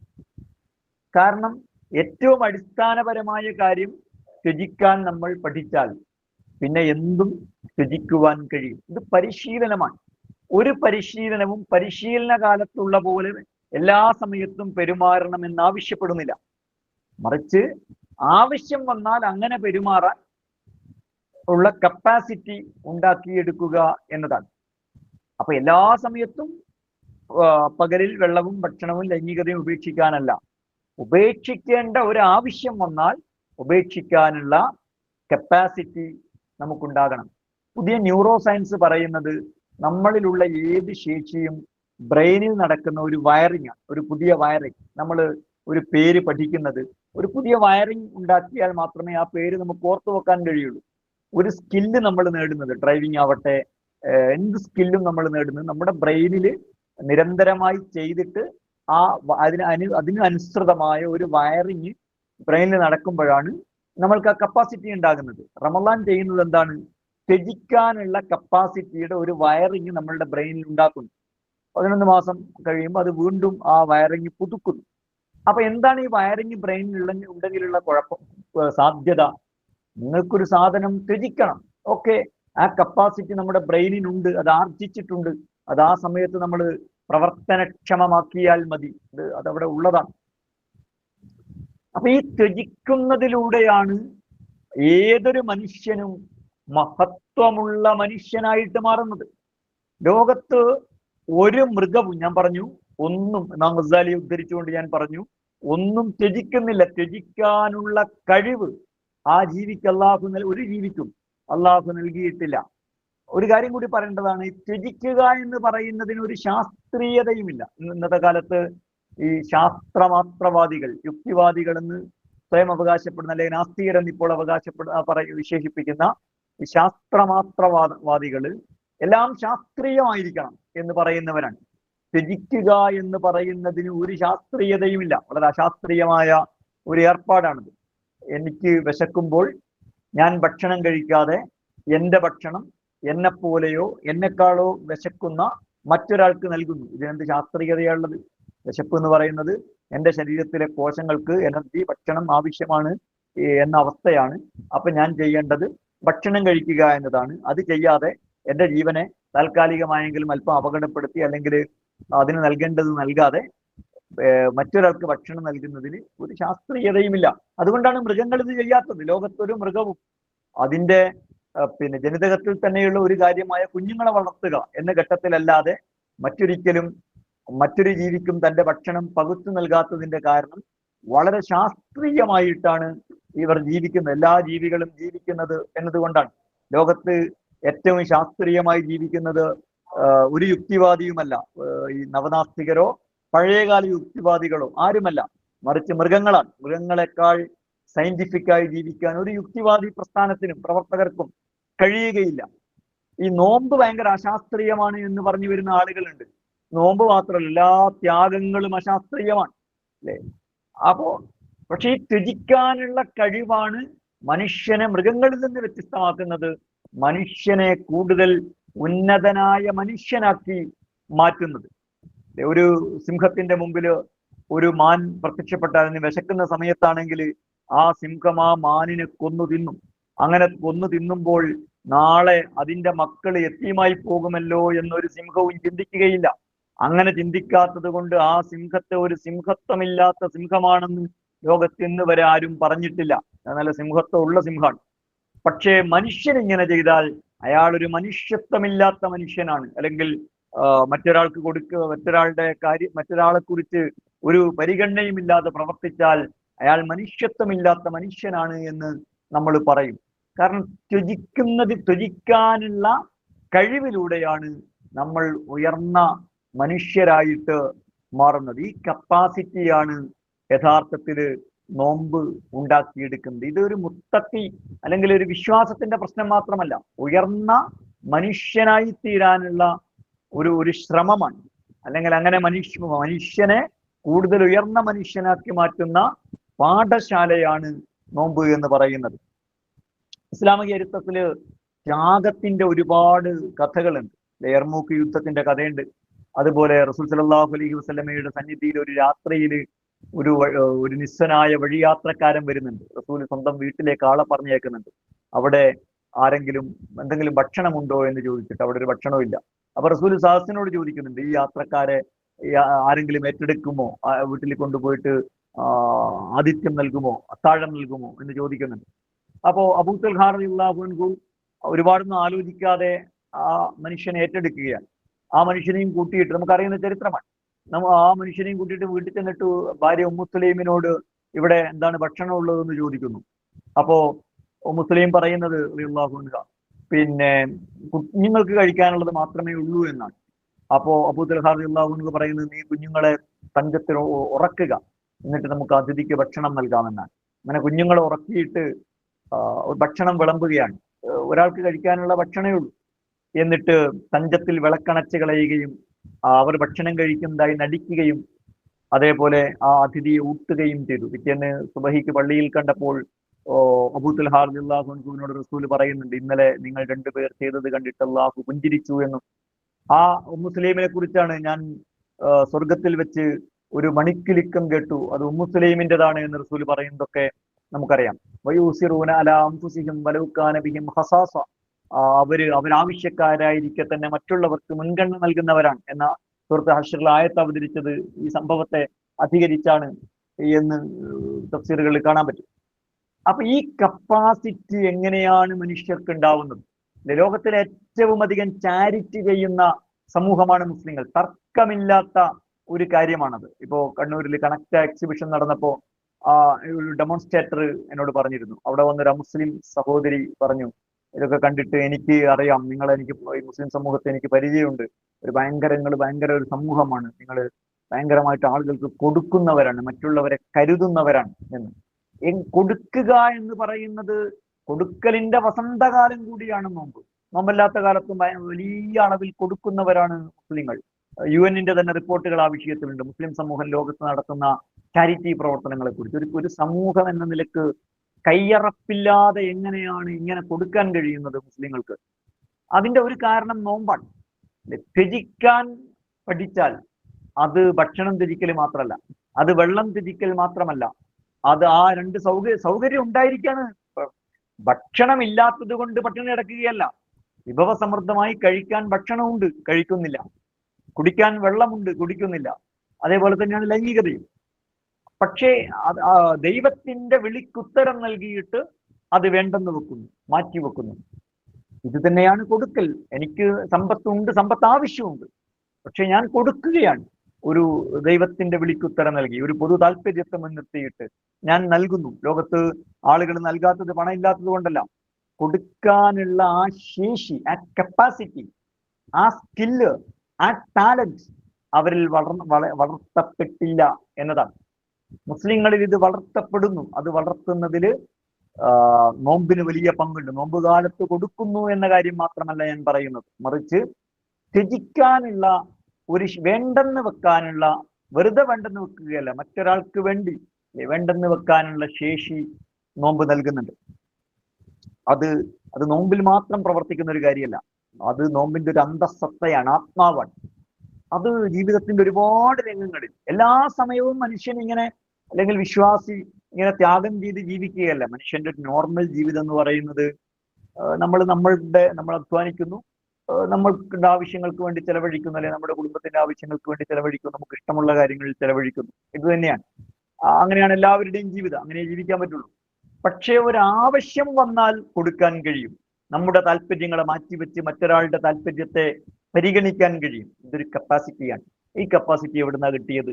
കാരണം ഏറ്റവും അടിസ്ഥാനപരമായ കാര്യം ത്യജിക്കാൻ നമ്മൾ പഠിച്ചാൽ പിന്നെ എന്തും ത്യജിക്കുവാൻ കഴിയും. ഇത് പരിശീലനമാണ്. ഒരു പരിശീലനവും പരിശീലന കാലത്തുള്ള പോലെ എല്ലാ സമയത്തും പെരുമാറണമെന്ന് ആവശ്യപ്പെടുന്നില്ല. മറിച്ച് ആവശ്യം വന്നാൽ അങ്ങനെ പെരുമാറാൻ ഉള്ള കപ്പാസിറ്റി ഉണ്ടാക്കിയെടുക്കുക എന്നതാണ്. അപ്പൊ എല്ലാ സമയത്തും പകലിൽ വെള്ളവും ഭക്ഷണവും ലൈംഗികതയും ഉപേക്ഷിക്കാനല്ല, ഉപേക്ഷിക്കേണ്ട ഒരു ആവശ്യം വന്നാൽ ഉപേക്ഷിക്കാനുള്ള കപ്പാസിറ്റി നമുക്കുണ്ടാകണം. പുതിയ ന്യൂറോ സയൻസ് പറയുന്നത് നമ്മളിലുള്ള ഏത് ശേഷിയും ബ്രെയിനിൽ നടക്കുന്ന ഒരു വയറിംഗ് ആണ്, ഒരു പുതിയ വയറിംഗ്. നമ്മൾ ഒരു പേര് പഠിക്കുന്നത് ഒരു പുതിയ വയറിംഗ് ഉണ്ടാക്കിയാൽ മാത്രമേ ആ പേര് നമുക്ക് ഓർത്തു വെക്കാൻ കഴിയുള്ളൂ. ഒരു സ്കില്ല് നമ്മൾ നേടുന്നത്, ഡ്രൈവിംഗ് ആവട്ടെ, എന്ത് സ്കില്ലും നമ്മൾ നേടുന്നത് നമ്മുടെ ബ്രെയിനിൽ നിരന്തരമായി ചെയ്തിട്ട് അതിന് അനുസൃതമായ ഒരു വയറിങ് ബ്രെയിനിൽ നടക്കുമ്പോഴാണ് നമ്മൾക്ക് ആ കപ്പാസിറ്റി ഉണ്ടാകുന്നത്. റമളാൻ ചെയ്യുന്നത് എന്താണ്? ത്യജിക്കാനുള്ള കപ്പാസിറ്റിയുടെ ഒരു വയറിങ് നമ്മളുടെ ബ്രെയിനിൽ ഉണ്ടാക്കുന്നു. 11 മാസം കഴിയുമ്പോൾ അത് വീണ്ടും ആ വയറിങ് പുതുക്കുന്നു. അപ്പൊ എന്താണ് ഈ വയറിങ് ബ്രെയിനിൽ ഉണ്ടെങ്കിലുള്ള കുഴപ്പം, സാധ്യത? നിങ്ങൾക്കൊരു സാധനം ത്യജിക്കണം, ഓക്കെ, ആ കപ്പാസിറ്റി നമ്മുടെ ബ്രെയിനിനുണ്ട്, അത് ആർജിച്ചിട്ടുണ്ട്, അത് ആ സമയത്ത് നമ്മൾ പ്രവർത്തനക്ഷമമാക്കിയാൽ മതി, അതവിടെ ഉള്ളതാണ്. അപ്പൊ ഈ ത്യജിക്കുന്നതിലൂടെയാണ് ഏതൊരു മനുഷ്യനും മഹത്വമുള്ള മനുഷ്യനായിട്ട് മാറുന്നത്. ലോകത്ത് ഒരു മൃഗവും, ഞാൻ പറഞ്ഞു, ഒന്നും, ഇമാം ഗസാലിയെ ഉദ്ധരിച്ചുകൊണ്ട് ഞാൻ പറഞ്ഞു, ഒന്നും ത്യജിക്കുന്നില്ല. ത്യജിക്കാനുള്ള കഴിവ് ആ ജീവിക്ക് ഒരു ജീവിക്കും അള്ളാഹു നൽകിയിട്ടില്ല. ഒരു കാര്യം കൂടി പറയേണ്ടതാണ്, ഈ ത്യജിക്കുക എന്ന് പറയുന്നതിന് ഒരു ശാസ്ത്രീയതയുമില്ല. ഇന്നത്തെ കാലത്ത് ഈ ശാസ്ത്രമാത്രവാദികൾ, യുക്തിവാദികൾ എന്ന് സ്വയം അവകാശപ്പെടുന്ന, അല്ലെങ്കിൽ നാസ്തികരെന്ന് ഇപ്പോൾ വിശേഷിപ്പിക്കുന്ന ഈ ശാസ്ത്രമാത്രവാദികൾ എല്ലാം ശാസ്ത്രീയമായിരിക്കണം എന്ന് പറയുന്നവരാണ്. ത്യജിക്കുക എന്ന് പറയുന്നതിന് ഒരു ശാസ്ത്രീയതയുമില്ല, വളരെ അശാസ്ത്രീയമായ ഒരു ഏർപ്പാടാണിത്. എനിക്ക് വിശക്കുമ്പോൾ ഞാൻ ഭക്ഷണം കഴിക്കാതെ എൻ്റെ ഭക്ഷണം എന്നെപ്പോലെയോ എന്നെക്കാളോ വിശക്കുന്ന മറ്റൊരാൾക്ക് നൽകുന്നു. ഇതിനെന്ത് ശാസ്ത്രീയതയുള്ളത്? വിശപ്പ് എന്ന് പറയുന്നത് എൻ്റെ ശരീരത്തിലെ കോശങ്ങൾക്ക് എനർജി, ഭക്ഷണം ആവശ്യമാണ് എന്ന അവസ്ഥയാണ്. അപ്പൊ ഞാൻ ചെയ്യേണ്ടത് ഭക്ഷണം കഴിക്കുക എന്നതാണ്. അത് ചെയ്യാതെ എൻ്റെ ജീവനെ താൽക്കാലികമായെങ്കിലും അല്പം അപകടപ്പെടുത്തി അല്ലെങ്കിൽ അതിന് നൽകേണ്ടത് നൽകാതെ മറ്റൊരാൾക്ക് ഭക്ഷണം നൽകുന്നതിന് ഒരു ശാസ്ത്രീയതയുമില്ല. അതുകൊണ്ടാണ് മൃഗങ്ങൾ ഇത് ചെയ്യാത്തത്. ലോകത്തൊരു മൃഗവും അതിൻ്റെ ജനിതകത്തിൽ തന്നെയുള്ള ഒരു കാര്യമായ കുഞ്ഞുങ്ങളെ വളർത്തുക എന്ന ഘട്ടത്തിലല്ലാതെ മറ്റൊരിക്കലും മറ്റൊരു ജീവിക്കും തൻ്റെ ഭക്ഷണം പകുത്തു നൽകാത്തതിന്റെ കാരണം വളരെ ശാസ്ത്രീയമായിട്ടാണ് ഇവർ ജീവിക്കുന്നത്, എല്ലാ ജീവികളും ജീവിക്കുന്നത് എന്നതുകൊണ്ടാണ്. ലോകത്ത് ഏറ്റവും ശാസ്ത്രീയമായി ജീവിക്കുന്നത് ഒരു യുക്തിവാദിയുമല്ല, ഈ നവനാസ്തികരോ പഴയകാല യുക്തിവാദികളോ ആരുമല്ല, മറിച്ച് മൃഗങ്ങളാണ്. മൃഗങ്ങളെക്കാൾ സയന്റിഫിക്കായി ജീവിക്കാൻ ഒരു യുക്തിവാദി പ്രസ്ഥാനത്തിനും പ്രവർത്തകർക്കും കഴിയുകയില്ല. ഈ നോമ്പ് ഭയങ്കര അശാസ്ത്രീയമാണ് എന്ന് പറഞ്ഞു വരുന്ന ആളുകളുണ്ട്. നോമ്പ് മാത്രമല്ല, എല്ലാ ത്യാഗങ്ങളും അശാസ്ത്രീയമാണ്, അല്ലേ? പക്ഷെ ഈ ത്യജിക്കാനുള്ള കഴിവാണ് മനുഷ്യനെ മൃഗങ്ങളിൽ നിന്ന് വ്യത്യസ്തമാക്കുന്നത്, മനുഷ്യനെ കൂടുതൽ ഉന്നതനായ മനുഷ്യനാക്കി മാറ്റുന്നത്. ഒരു സിംഹത്തിന്റെ മുമ്പിൽ ഒരു മാൻ പ്രത്യക്ഷപ്പെട്ടാൽ, അതിന് വിശക്കുന്ന സമയത്താണെങ്കിൽ ആ സിംഹം ആ മാനിനെ കൊന്നു തിന്നും. അങ്ങനെ കൊന്നു തിന്നുമ്പോൾ നാളെ അതിൻ്റെ മക്കൾ യതീമായി പോകുമല്ലോ എന്നൊരു സിംഹവും ചിന്തിക്കുകയില്ല. അങ്ങനെ ചിന്തിക്കാത്തത് കൊണ്ട് ആ സിംഹത്തെ ഒരു സിംഹത്വമില്ലാത്ത സിംഹമാണെന്ന് ലോകത്ത് ഇന്ന് വരെ ആരും പറഞ്ഞിട്ടില്ല. നല്ല സിംഹത്വം ഉള്ള സിംഹമാണ്. പക്ഷേ മനുഷ്യൻ ഇങ്ങനെ ചെയ്താൽ അയാൾ ഒരു മനുഷ്യത്വമില്ലാത്ത മനുഷ്യനാണ്, അല്ലെങ്കിൽ മറ്റൊരാൾക്ക് മറ്റൊരാളെ കുറിച്ച് ഒരു പരിഗണനയും ഇല്ലാതെ പ്രവർത്തിച്ചാൽ അയാൾ മനുഷ്യത്വമില്ലാത്ത മനുഷ്യനാണ് എന്ന് നമ്മൾ പറയും. കാരണം ത്യജിക്കാനുള്ള കഴിവിലൂടെയാണ് നമ്മൾ ഉയർന്ന മനുഷ്യരായിട്ട് മാറുന്നത്. ഈ കപ്പാസിറ്റിയാണ് യഥാർത്ഥത്തിൽ നോമ്പ് ഉണ്ടാക്കിയെടുക്കുന്നത്. ഇതൊരു മുത്തഖി അല്ലെങ്കിൽ ഒരു വിശ്വാസത്തിന്റെ പ്രശ്നം മാത്രമല്ല, ഉയർന്ന മനുഷ്യനായി തീരാനുള്ള ഒരു ശ്രമമാണ്. അല്ലെങ്കിൽ അങ്ങനെ മനുഷ്യനെ കൂടുതൽ ഉയർന്ന മനുഷ്യനാക്കി മാറ്റുന്ന പാഠശാലയാണ് നോമ്പ് എന്ന് പറയുന്നത്. ഇസ്ലാമിക ചരിത്രത്തില് ത്യാഗത്തിന്റെ ഒരുപാട് കഥകളുണ്ട്. യർമൂക്ക് യുദ്ധത്തിന്റെ കഥയുണ്ട്. അതുപോലെ റസൂൽ സല്ലല്ലാഹു അലൈഹി വസല്ലമയുടെ സന്നിധിയിൽ ഒരു രാത്രിയിൽ ഒരു നിസ്സനായ വഴിയാത്രക്കാരൻ വരുന്നുണ്ട്. റസൂൽ സ്വന്തം വീട്ടിലേക്ക് ആളെ പറഞ്ഞേക്കുന്നുണ്ട്. അവിടെ ആരെങ്കിലും എന്തെങ്കിലും ഭക്ഷണമുണ്ടോ എന്ന് ചോദിച്ചിട്ട് അവിടെ ഒരു ഭക്ഷണവും ഇല്ല. അപ്പൊ റസൂൽ സാഹസിനോട് ചോദിക്കുന്നുണ്ട്, ഈ യാത്രക്കാരെ ആരെങ്കിലും ഏറ്റെടുക്കുമോ, വീട്ടിൽ കൊണ്ടുപോയിട്ട് ആതിഥ്യം നൽകുമോ, അത്താഴം നൽകുമോ എന്ന് ചോദിക്കുന്നുണ്ട്. അപ്പോ അബൂ തൽഹാ റളിയല്ലാഹു അൻഹു ഒരുപാടൊന്നും ആലോചിക്കാതെ ആ മനുഷ്യനെ ഏറ്റെടുക്കുകയാണ്. ആ മനുഷ്യനെയും കൂട്ടിയിട്ട്, നമുക്കറിയുന്ന ചരിത്രമാണ്, ആ മനുഷ്യനെയും കൂട്ടിയിട്ട് വീട്ടിൽ ചെന്നിട്ട് ഭാര്യ ഉമ്മു സുലൈമിനോട് ഇവിടെ എന്താണ് ഭക്ഷണം ഉള്ളതെന്ന് ചോദിക്കുന്നു. അപ്പോ ഉമ്മു സുലൈം പറയുന്നത് റളിയല്ലാഹു അൻഹ, പിന്നെ കുഞ്ഞുങ്ങൾക്ക് കഴിക്കാനുള്ളത് മാത്രമേ ഉള്ളൂ എന്നാണ്. അപ്പോ അബൂ തൽഹാ റളിയല്ലാഹു അൻഹു പറയുന്നത്, നീ കുഞ്ഞുങ്ങളെ തഞ്ചത്തിൽ ഉറക്കുക, എന്നിട്ട് നമുക്ക് അതിഥിക്ക് ഭക്ഷണം നൽകാമെന്നാണ്. അങ്ങനെ കുഞ്ഞുങ്ങളെ ഉറക്കിയിട്ട് ഭക്ഷണം വിളമ്പുകയാണ്. ഒരാൾക്ക് കഴിക്കാനുള്ള ഭക്ഷണമേ ഉള്ളൂ. എന്നിട്ട് തഞ്ചത്തിൽ വിളക്കണച്ച് കളയുകയും അവർ ഭക്ഷണം കഴിക്കുന്നതായി നടിക്കുകയും അതേപോലെ ആ അതിഥിയെ ഊട്ടുകയും ചെയ്തു. പിറ്റേന്ന് സുബഹിക്ക് പള്ളിയിൽ കണ്ടപ്പോൾ അബൂ തൽഹാ റളിയല്ലാഹു അൻഹുവിനോട് റസൂൽ പറയുന്നുണ്ട്, ഇന്നലെ നിങ്ങൾ രണ്ടുപേർ ചെയ്തത് കണ്ടിട്ട് അല്ലാഹു പുഞ്ചിരിച്ചു എന്നും. ആ ഉമ്മു സുലൈമിനെ കുറിച്ചാണ് ഞാൻ സ്വർഗത്തിൽ വെച്ച് ഒരു മണിക്കിലുക്കം കേട്ടു, അത് ഉമ്മു സുലൈമിൻ്റെതാണ് എന്ന് റസൂൽ പറയുന്നതൊക്കെ നമുക്കറിയാം. വയൂസിറൂന അലാ അൻഫുസിഹിം വലൗ കാന ബിഹിം ഖസാസ, അവരാവശ്യക്കാരായിരിക്കെ തന്നെ മറ്റുള്ളവർക്ക് മുൻഗണന നൽകുന്നവരാണ് എന്ന സൂറത്ത് ഹശ്റിൽ ആയത്ത് അവതരിച്ചത് ഈ സംഭവത്തെ അധികരിച്ചാണ് എന്ന് തഫ്സീറുകളിൽ കാണാൻ പറ്റും. അപ്പൊ ഈ കപ്പാസിറ്റി എങ്ങനെയാണ് മനുഷ്യർക്ക് ഉണ്ടാവുന്നത്? ലോകത്തിലെ ഏറ്റവും അധികം ചാരിറ്റി ചെയ്യുന്ന സമൂഹമാണ് മുസ്ലിങ്ങൾ. തർക്കമില്ലാത്ത ഒരു കാര്യമാണത്. ഇപ്പോ കണ്ണൂരിൽ കണക്ട് എക്സിബിഷൻ നടന്നപ്പോ ഒരു ഡെമോൺസ്ട്രേറ്റർ എന്നോട് പറഞ്ഞിരുന്നു, അവിടെ വന്നൊരു മുസ്ലിം സഹോദരി പറഞ്ഞു, ഇതൊക്കെ കണ്ടിട്ട് എനിക്ക് അറിയാം, എനിക്ക് മുസ്ലിം സമൂഹത്തെ എനിക്ക് പരിചയമുണ്ട്, ഭയങ്കര ഒരു സമൂഹമാണ്, നിങ്ങൾ ഭയങ്കരമായിട്ട് ആളുകൾക്ക് കൊടുക്കുന്നവരാണ്, മറ്റുള്ളവരെ കരുതുന്നവരാണ് എന്ന്. കൊടുക്കുക എന്ന് പറയുന്നത് കൊടുക്കലിന്റെ വസന്തകാലം കൂടിയാണ് നോമ്പ്. നോമ്പല്ലാത്ത കാലത്തും വലിയ അളവിൽ കൊടുക്കുന്നവരാണ് മുസ്ലിങ്ങൾ. UN-ന്റെ തന്നെ റിപ്പോർട്ടുകൾ ആ വിഷയത്തിലുണ്ട്. മുസ്ലിം സമൂഹം ലോകത്ത് നടത്തുന്ന ചാരിറ്റി പ്രവർത്തനങ്ങളെ കുറിച്ച്. ഒരു സമൂഹം എന്ന നിലക്ക് കയ്യറപ്പില്ലാതെ എങ്ങനെയാണ് ഇങ്ങനെ കൊടുക്കാൻ കഴിയുന്നത് മുസ്ലിങ്ങൾക്ക്? അതിന്റെ ഒരു കാരണം നോമ്പാണ്. ത്യജിക്കാൻ പഠിച്ചാൽ അത് ഭക്ഷണം ത്യജിക്കൽ മാത്രമല്ല, അത് വെള്ളം ത്യജിക്കൽ മാത്രമല്ല, അത് ആ രണ്ട് സൗകര്യം ഉണ്ടായിരിക്കാണ്. ഭക്ഷണം ഇല്ലാത്തത് കൊണ്ട് പട്ടിണി കിടക്കുകയല്ല, വിഭവസമൃദ്ധമായി കഴിക്കാൻ ഭക്ഷണമുണ്ട്, കഴിക്കുന്നില്ല, കുടിക്കാൻ വെള്ളമുണ്ട്, കുടിക്കുന്നില്ല. അതേപോലെ തന്നെയാണ് ലൈംഗികതയും. പക്ഷേ ദൈവത്തിന്റെ വിളിക്കുത്തരം നൽകിയിട്ട് അത് വേണ്ടെന്ന് വെക്കുന്നു, മാറ്റിവെക്കുന്നു. ഇത് തന്നെയാണ് കൊടുക്കൽ. എനിക്ക് സമ്പത്തുണ്ട്, സമ്പത്ത് ആവശ്യമുണ്ട്, പക്ഷെ ഞാൻ കൊടുക്കുകയാണ്. ഒരു ദൈവത്തിന്റെ വിളിക്കുത്തരം നൽകി, ഒരു പൊതു താല്പര്യത്തെ മുൻനിർത്തിയിട്ട് ഞാൻ നൽകുന്നു. ലോകത്ത് ആളുകൾ നൽകാത്തത് പണം ഇല്ലാത്തത് കൊണ്ടല്ല, കൊടുക്കാനുള്ള ആ ശേഷി, ആ കപ്പാസിറ്റി, ആ സ്കില്ല്, ആ ടാലന്റ് അവരിൽ വളർത്തപ്പെട്ടില്ല എന്നതാണ്. മുസ്ലിങ്ങളിൽ ഇത് വളർത്തപ്പെടുന്നു. അത് വളർത്തുന്നതിൽ നോമ്പിന് വലിയ പങ്കുണ്ട്. നോമ്പ് കാലത്ത് കൊടുക്കുന്നു എന്ന കാര്യം മാത്രമല്ല ഞാൻ പറയുന്നത്, മറിച്ച് ത്യജിക്കാനുള്ള വേണ്ടെന്ന് വെക്കാനുള്ള, വെറുതെ വേണ്ടെന്ന് വെക്കുകയല്ല, മറ്റൊരാൾക്ക് വേണ്ടി വേണ്ടെന്ന് വെക്കാനുള്ള ശേഷി നോമ്പ് നൽകുന്നുണ്ട്. അത് നോമ്പിൽ മാത്രം പ്രവർത്തിക്കുന്ന ഒരു കാര്യമല്ല, അത് നോമ്പിന്റെ ഒരു അന്തസ്സത്തയാണ്, ആത്മാവാണ്. അത് ജീവിതത്തിന്റെ ഒരുപാട് രംഗങ്ങളിൽ എല്ലാ സമയവും മനുഷ്യൻ ഇങ്ങനെ, അല്ലെങ്കിൽ വിശ്വാസി ഇങ്ങനെ ത്യാഗം ചെയ്ത് ജീവിക്കുകയല്ല. മനുഷ്യന്റെ ഒരു നോർമൽ ജീവിതം എന്ന് പറയുന്നത് നമ്മൾ അധ്വാനിക്കുന്നു, നമ്മളുടെ ആവശ്യങ്ങൾക്ക് വേണ്ടി ചെലവഴിക്കുന്നു, അല്ലെങ്കിൽ നമ്മുടെ കുടുംബത്തിന്റെ ആവശ്യങ്ങൾക്ക് വേണ്ടി ചെലവഴിക്കുന്നു, നമുക്ക് ഇഷ്ടമുള്ള കാര്യങ്ങളിൽ ചെലവഴിക്കുന്നു. ഇത് തന്നെയാണ്, അങ്ങനെയാണ് എല്ലാവരുടെയും ജീവിതം, അങ്ങനെ ജീവിക്കാൻ പറ്റുള്ളൂ. പക്ഷേ ഒരാവശ്യം വന്നാൽ കൊടുക്കാൻ കഴിയും, നമ്മുടെ താല്പര്യങ്ങളെ മാറ്റിവെച്ച് മറ്റൊരാളുടെ താല്പര്യത്തെ പരിഗണിക്കാൻ കഴിയും. ഇതൊരു കപ്പാസിറ്റിയാണ്. ഈ കപ്പാസിറ്റി എവിടുന്നാ കിട്ടിയത്?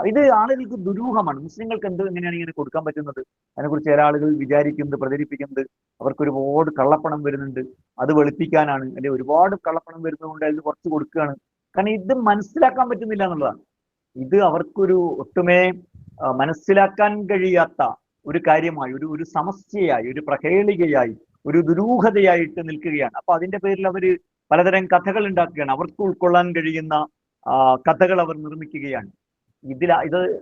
ഇത് ആളുകൾക്ക് ദുരൂഹമാണ്. മുസ്ലിങ്ങൾക്ക് എങ്ങനെയാണ് ഇങ്ങനെ കൊടുക്കാൻ പറ്റുന്നത്? അതിനെക്കുറിച്ച് ചില ആളുകൾ വിചാരിക്കുന്നത്, പ്രചരിപ്പിക്കുന്നത്, അവർക്ക് ഒരുപാട് കള്ളപ്പണം വരുന്നുണ്ട്, അത് വെളുപ്പിക്കാനാണ്, അല്ലെങ്കിൽ ഒരുപാട് കള്ളപ്പണം വരുന്നതുകൊണ്ട് അതിൽ കുറച്ച് കൊടുക്കുകയാണ്. കാരണം ഇത് മനസ്സിലാക്കാൻ പറ്റുന്നില്ല എന്നുള്ളതാണ്. ഇത് അവർക്കൊരു ഒട്ടുമേ മനസ്സിലാക്കാൻ കഴിയാത്ത ഒരു കാര്യമായി, ഒരു സമസ്യയായി, ഒരു പ്രഹേളികയായി, ഒരു ദുരൂഹതയായിട്ട് നിൽക്കുകയാണ്. അപ്പൊ അതിന്റെ പേരിൽ അവര് പലതരം കഥകൾ ഉണ്ടാക്കുകയാണ്. അവർക്ക് ഉൾക്കൊള്ളാൻ കഴിയുന്ന കഥകൾ അവർ നിർമ്മിക്കുകയാണ്. ഇത്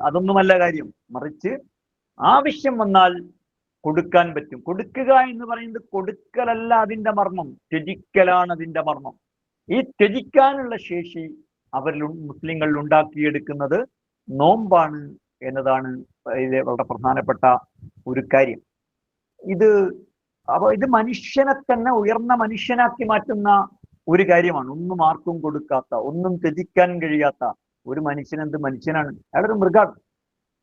അതൊന്നുമല്ല കാര്യം, മറിച്ച് ആവശ്യം വന്നാൽ കൊടുക്കാൻ പറ്റും. കൊടുക്കുക എന്ന് പറയുന്നത് കൊടുക്കലല്ല അതിന്റെ മർമ്മം, ത്യജിക്കലാണ് അതിന്റെ മർമ്മം. ഈ ത്യജിക്കാനുള്ള ശേഷി അവരിൽ മുസ്ലിങ്ങളിൽ ഉണ്ടാക്കിയെടുക്കുന്നത് നോമ്പാണ് എന്നതാണ് ഇതിലെ വളരെ പ്രധാനപ്പെട്ട ഒരു കാര്യം. ഇത് മനുഷ്യനെ തന്നെ ഉയർന്ന മനുഷ്യനാക്കി മാറ്റുന്ന ഒരു കാര്യമാണ്. ഒന്നും ആർക്കും കൊടുക്കാത്ത, ഒന്നും ത്യജിക്കാൻ കഴിയാത്ത ഒരു മനുഷ്യനെന്ത് മനുഷ്യനാണ്? അയാളൊരു മൃഗാണ്.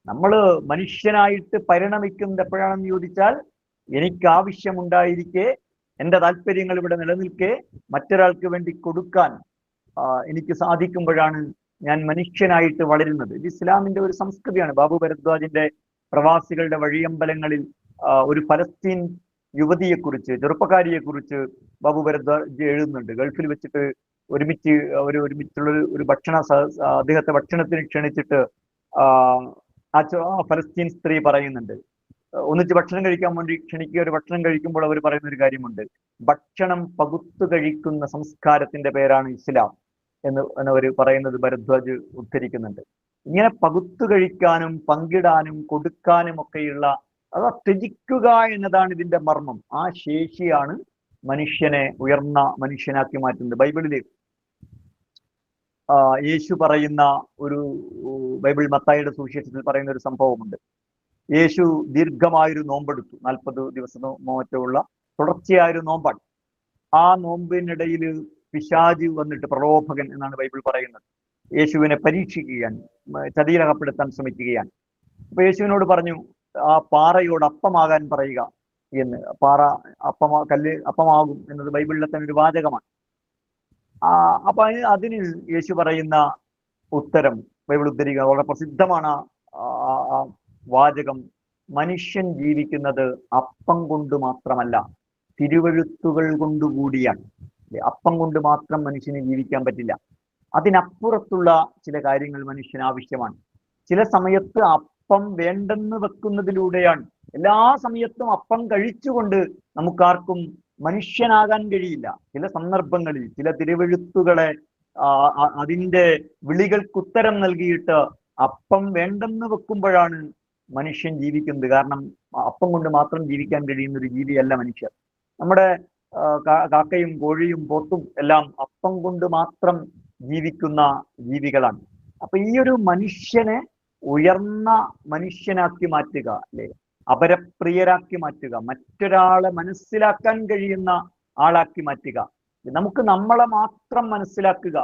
നമ്മൾ മനുഷ്യനായിട്ട് പരിണമിക്കുന്നത് എപ്പോഴാണെന്ന് ചോദിച്ചാൽ, എനിക്ക് ആവശ്യമുണ്ടായിരിക്കെ, എൻ്റെ താല്പര്യങ്ങൾ ഇവിടെ നിലനിൽക്കെ മറ്റൊരാൾക്ക് വേണ്ടി കൊടുക്കാൻ എനിക്ക് സാധിക്കുമ്പോഴാണ് ഞാൻ മനുഷ്യനായിട്ട് വളരുന്നത്. ഇത് ഇസ്ലാമിന്റെ ഒരു സംസ്കൃതിയാണ്. ബാബു ഭരദ്വാജിന്റെ പ്രവാസികളുടെ വഴിയമ്പലങ്ങളിൽ ഒരു ഫലസ്തീൻ യുവതിയെക്കുറിച്ച്, ചെറുപ്പക്കാരിയെക്കുറിച്ച് ബാബു ഭരദ്വാജ് എഴുതുന്നുണ്ട്. ഗൾഫിൽ വെച്ചിട്ട് ഒരുമിച്ചുള്ള ഒരു അദ്ദേഹത്തെ ഭക്ഷണത്തിന് ക്ഷണിച്ചിട്ട് ആ ഫലസ്തീൻ സ്ത്രീ പറയുന്നുണ്ട്, ഒന്നിച്ച് ഭക്ഷണം കഴിക്കാൻ വേണ്ടി ക്ഷണിക്കുക. ഒരു ഭക്ഷണം കഴിക്കുമ്പോൾ അവർ പറയുന്ന ഒരു കാര്യമുണ്ട്, ഭക്ഷണം പകുത്തു കഴിക്കുന്ന സംസ്കാരത്തിന്റെ പേരാണ് ഇസ്ലാം എന്നവർ പറയുന്നത് ഭരദ്വാജ് ഉദ്ധരിക്കുന്നുണ്ട്. ഇങ്ങനെ പകുത്തു കഴിക്കാനും പങ്കിടാനും കൊടുക്കാനും ഒക്കെയുള്ള, അത് ത്യജിക്കുക എന്നതാണ് ഇതിന്റെ മർമ്മം. ആ ശേഷിയാണ് മനുഷ്യനെ ഉയർന്ന മനുഷ്യനാക്കി മാറ്റുന്നത്. ബൈബിളിൽ യേശു പറയുന്ന ബൈബിൾ മത്തായിയുടെ സുവിശേഷത്തിൽ പറയുന്ന ഒരു സംഭവമുണ്ട്. യേശു ദീർഘമായൊരു നോമ്പെടുത്തു, 40 ദിവസമോ മറ്റുള്ള തുടർച്ചയായൊരു നോമ്പാണ്. ആ നോമ്പിനിടയിൽ പിശാച് വന്നിട്ട്, പ്രലോഭകൻ എന്നാണ് ബൈബിൾ പറയുന്നത്, യേശുവിനെ പരീക്ഷിക്കുകയാണ്, ചതിയിലകപ്പെടുത്താൻ ശ്രമിക്കുകയാണ്. അപ്പൊ യേശുവിനോട് പറഞ്ഞു, ആ പാറയോട് അപ്പമാകാൻ പറയുക എന്ന്. പാറ കല്ല് അപ്പമാകും എന്നത് ബൈബിളിലെ തന്നെ ഒരു വാചകമാണ്. അപ്പൊ അതിന് യേശു പറയുന്ന ഉത്തരം ബൈബിൾ ഉദ്ധരിക്കുക വളരെ പ്രസിദ്ധമാണ്. ആ വാചകം, മനുഷ്യൻ ജീവിക്കുന്നത് അപ്പം കൊണ്ട് മാത്രമല്ല, തിരുവെഴുത്തുകൾ കൊണ്ടുകൂടിയാണ്. അപ്പം കൊണ്ട് മാത്രം മനുഷ്യന് ജീവിക്കാൻ പറ്റില്ല. അതിനപ്പുറത്തുള്ള ചില കാര്യങ്ങൾ മനുഷ്യന് ആവശ്യമാണ്. ചില സമയത്ത് അപ്പം വേണ്ടെന്ന് വെക്കുന്നതിലൂടെയാണ്. എല്ലാ സമയത്തും അപ്പം കഴിച്ചുകൊണ്ട് നമുക്കാർക്കും മനുഷ്യനാകാൻ കഴിയില്ല. ചില സന്ദർഭങ്ങളിൽ ചില തിരുവെഴുത്തുകളെ അതിൻ്റെ വിളികൾക്കുത്തരം നൽകിയിട്ട് അപ്പം വേണ്ടെന്ന് വെക്കുമ്പോഴാണ് മനുഷ്യൻ ജീവിക്കുന്നത്. കാരണം അപ്പം കൊണ്ട് മാത്രം ജീവിക്കാൻ കഴിയുന്ന ഒരു ജീവിയല്ല മനുഷ്യർ. നമ്മുടെ കാക്കയും കോഴിയും പോത്തും എല്ലാം അപ്പം കൊണ്ട് മാത്രം ജീവിക്കുന്ന ജീവികളാണ്. അപ്പൊ ഈ ഒരു മനുഷ്യനെ ഉയർന്ന മനുഷ്യനാക്കി മാറ്റുക, അല്ലെ, അപരപ്രിയരാക്കി മാറ്റുക, മറ്റൊരാളെ മനസ്സിലാക്കാൻ കഴിയുന്ന ആളാക്കി മാറ്റുക. നമുക്ക് നമ്മളെ മാത്രം മനസ്സിലാക്കുക,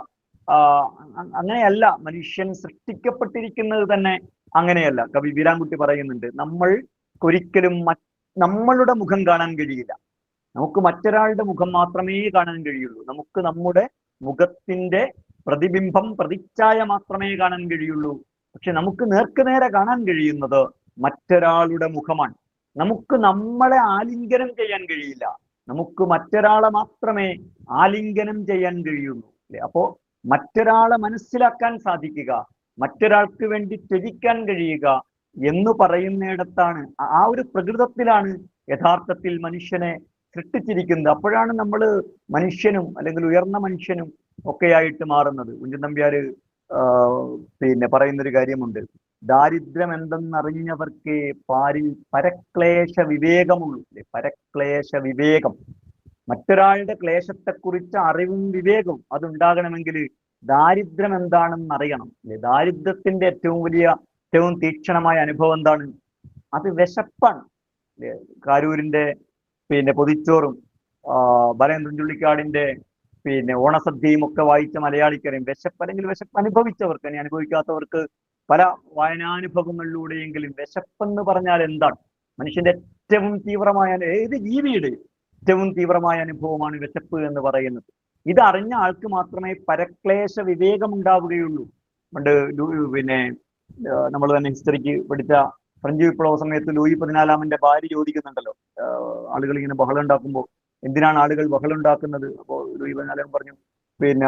അങ്ങനെയല്ല. മനുഷ്യൻ സൃഷ്ടിക്കപ്പെട്ടിരിക്കുന്നത് തന്നെ അങ്ങനെയല്ല. കവി വീരാൻകുട്ടി പറയുന്നുണ്ട്, നമ്മൾക്കൊരിക്കലും നമ്മളുടെ മുഖം കാണാൻ കഴിയില്ല. നമുക്ക് മറ്റൊരാളുടെ മുഖം മാത്രമേ കാണാൻ കഴിയുള്ളൂ. നമുക്ക് നമ്മുടെ മുഖത്തിന്റെ പ്രതിബിംബം, പ്രതിച്ഛായ മാത്രമേ കാണാൻ കഴിയുള്ളൂ. പക്ഷെ നമുക്ക് നേർക്കുനേരെ കാണാൻ കഴിയുന്നത് മറ്റൊരാളുടെ മുഖമാണ്. നമുക്ക് നമ്മളെ ആലിംഗനം ചെയ്യാൻ കഴിയില്ല. നമുക്ക് മറ്റൊരാളെ മാത്രമേ ആലിംഗനം ചെയ്യാൻ കഴിയുള്ളൂ, അല്ലെ? അപ്പോ മറ്റൊരാളെ മനസ്സിലാക്കാൻ സാധിക്കുക, മറ്റൊരാൾക്ക് വേണ്ടി ത്യജിക്കാൻ കഴിയുക എന്ന് പറയുന്നിടത്താണ്, ആ ഒരു പ്രകൃതത്തിലാണ് യഥാർത്ഥത്തിൽ മനുഷ്യനെ സൃഷ്ടിച്ചിരിക്കുന്നത്. അപ്പോഴാണ് നമ്മൾ മനുഷ്യനും അല്ലെങ്കിൽ ഉയർന്ന മനുഷ്യനും ഒക്കെയായിട്ട് മാറുന്നത്. കുഞ്ചൻ നമ്പ്യാര് പറയുന്നൊരു കാര്യമുണ്ട്, ദാരിദ്ര്യം എന്തെന്നറിഞ്ഞവർക്ക് പരക്ലേശ വിവേകമുള്ളൂ. പരക്ലേശ വിവേകം, മറ്റൊരാളുടെ ക്ലേശത്തെക്കുറിച്ച് അറിവും വിവേകവും അതുണ്ടാകണമെങ്കിൽ ദാരിദ്ര്യം എന്താണെന്ന് അറിയണം, അല്ലെ? ദാരിദ്ര്യത്തിന്റെ ഏറ്റവും തീക്ഷണമായ അനുഭവം എന്താണ്? അത് വിശപ്പാണ്. കാരൂരിന്റെ പൊതിച്ചോറും ബാലേന്ദ്രൻ ചുള്ളിക്കാടിന്റെ ഓണസദ്യയും ഒക്കെ വായിച്ച മലയാളിക്കറിയും വിശപ്പ്, അല്ലെങ്കിൽ വിശപ്പ് അനുഭവിച്ചവർക്ക്, ഇനി അനുഭവിക്കാത്തവർക്ക് പല വായനാനുഭവങ്ങളിലൂടെയെങ്കിലും വിശപ്പെന്ന് പറഞ്ഞാൽ എന്താണ്? മനുഷ്യന്റെ ഏറ്റവും തീവ്രമായ, ഏത് ജീവിയുടെ ഏറ്റവും തീവ്രമായ അനുഭവമാണ് വിശപ്പ് എന്ന് പറയുന്നത്. ഇതറിഞ്ഞ ആൾക്ക് മാത്രമേ പരക്ലേശ വിവേകം ഉണ്ടാവുകയുള്ളൂ. പണ്ട് നമ്മൾ തന്നെ ഹിസ്റ്ററിക്ക് പഠിച്ച ഫ്രഞ്ച് വിപ്ലവ സമയത്ത് ലൂയി 14 ഭാര്യ ചോദിക്കുന്നുണ്ടല്ലോ, ആളുകൾ ഇങ്ങനെ ബഹളം ഉണ്ടാക്കുമ്പോൾ എന്തിനാണ് ആളുകൾ ബഹളം ഉണ്ടാക്കുന്നത്? അപ്പോൾ ലൂയി 14 പറഞ്ഞു,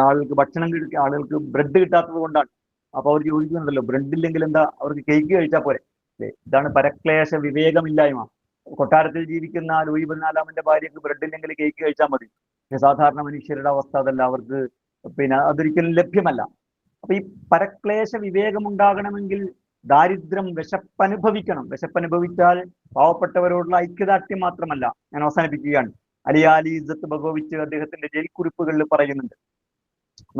ആളുകൾക്ക് ഭക്ഷണം ആളുകൾക്ക് ബ്രെഡ് കിട്ടാത്തത് കൊണ്ടാണ്. അപ്പൊ അവർ ചോദിക്കുന്നുണ്ടല്ലോ, ബ്രെഡ് ഇല്ലെങ്കിൽ എന്താ, അവർക്ക് കേക്ക് കഴിച്ചാൽ പോരെ? ഇതാണ് പരക്ലേശ വിവേകമില്ലായ്മ. കൊട്ടാരത്തിൽ ജീവിക്കുന്ന ലൂയി 14 ഭാര്യക്ക് ബ്രെഡ് ഇല്ലെങ്കിൽ കേക്ക് കഴിച്ചാൽ മതി. പക്ഷെ സാധാരണ മനുഷ്യരുടെ അവസ്ഥ അതല്ല. അവർക്ക് അതൊരിക്കലും ലഭ്യമല്ല. അപ്പൊ ഈ പരക്ലേശ വിവേകം ഉണ്ടാകണമെങ്കിൽ ദാരിദ്ര്യം, വിശപ്പനുഭവിക്കണം. വിശപ്പനുഭവിച്ചാൽ പാവപ്പെട്ടവരോടുള്ള ഐക്യദാർഢ്യം മാത്രമല്ല. ഞാൻ അവസാനിപ്പിക്കുകയാണ്. അലിയാലി ഇസ്സത്ത് ഭഗവച്ച് അദ്ദേഹത്തിന്റെ ജയിൽ കുറിപ്പുകളിൽ പറയുന്നുണ്ട്,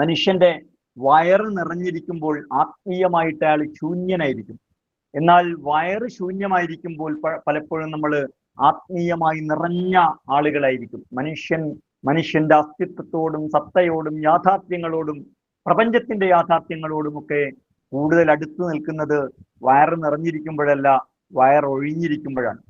മനുഷ്യന്റെ വയറ് നിറഞ്ഞിരിക്കുമ്പോൾ ആത്മീയമായിട്ട് അയാൾ ശൂന്യനായിരിക്കും. എന്നാൽ വയറ് ശൂന്യമായിരിക്കുമ്പോൾ പലപ്പോഴും നമ്മൾ ആത്മീയമായി നിറഞ്ഞ ആളുകളായിരിക്കും. മനുഷ്യന്റെ അസ്തിത്വത്തോടും സത്തയോടും യാഥാർത്ഥ്യങ്ങളോടും പ്രപഞ്ചത്തിന്റെ യാഥാർത്ഥ്യങ്ങളോടുമൊക്കെ കൂടുതൽ അടുത്തു നിൽക്കുന്നത് വയറ് നിറഞ്ഞിരിക്കുമ്പോഴല്ല, വയറൊഴിഞ്ഞിരിക്കുമ്പോഴാണ്.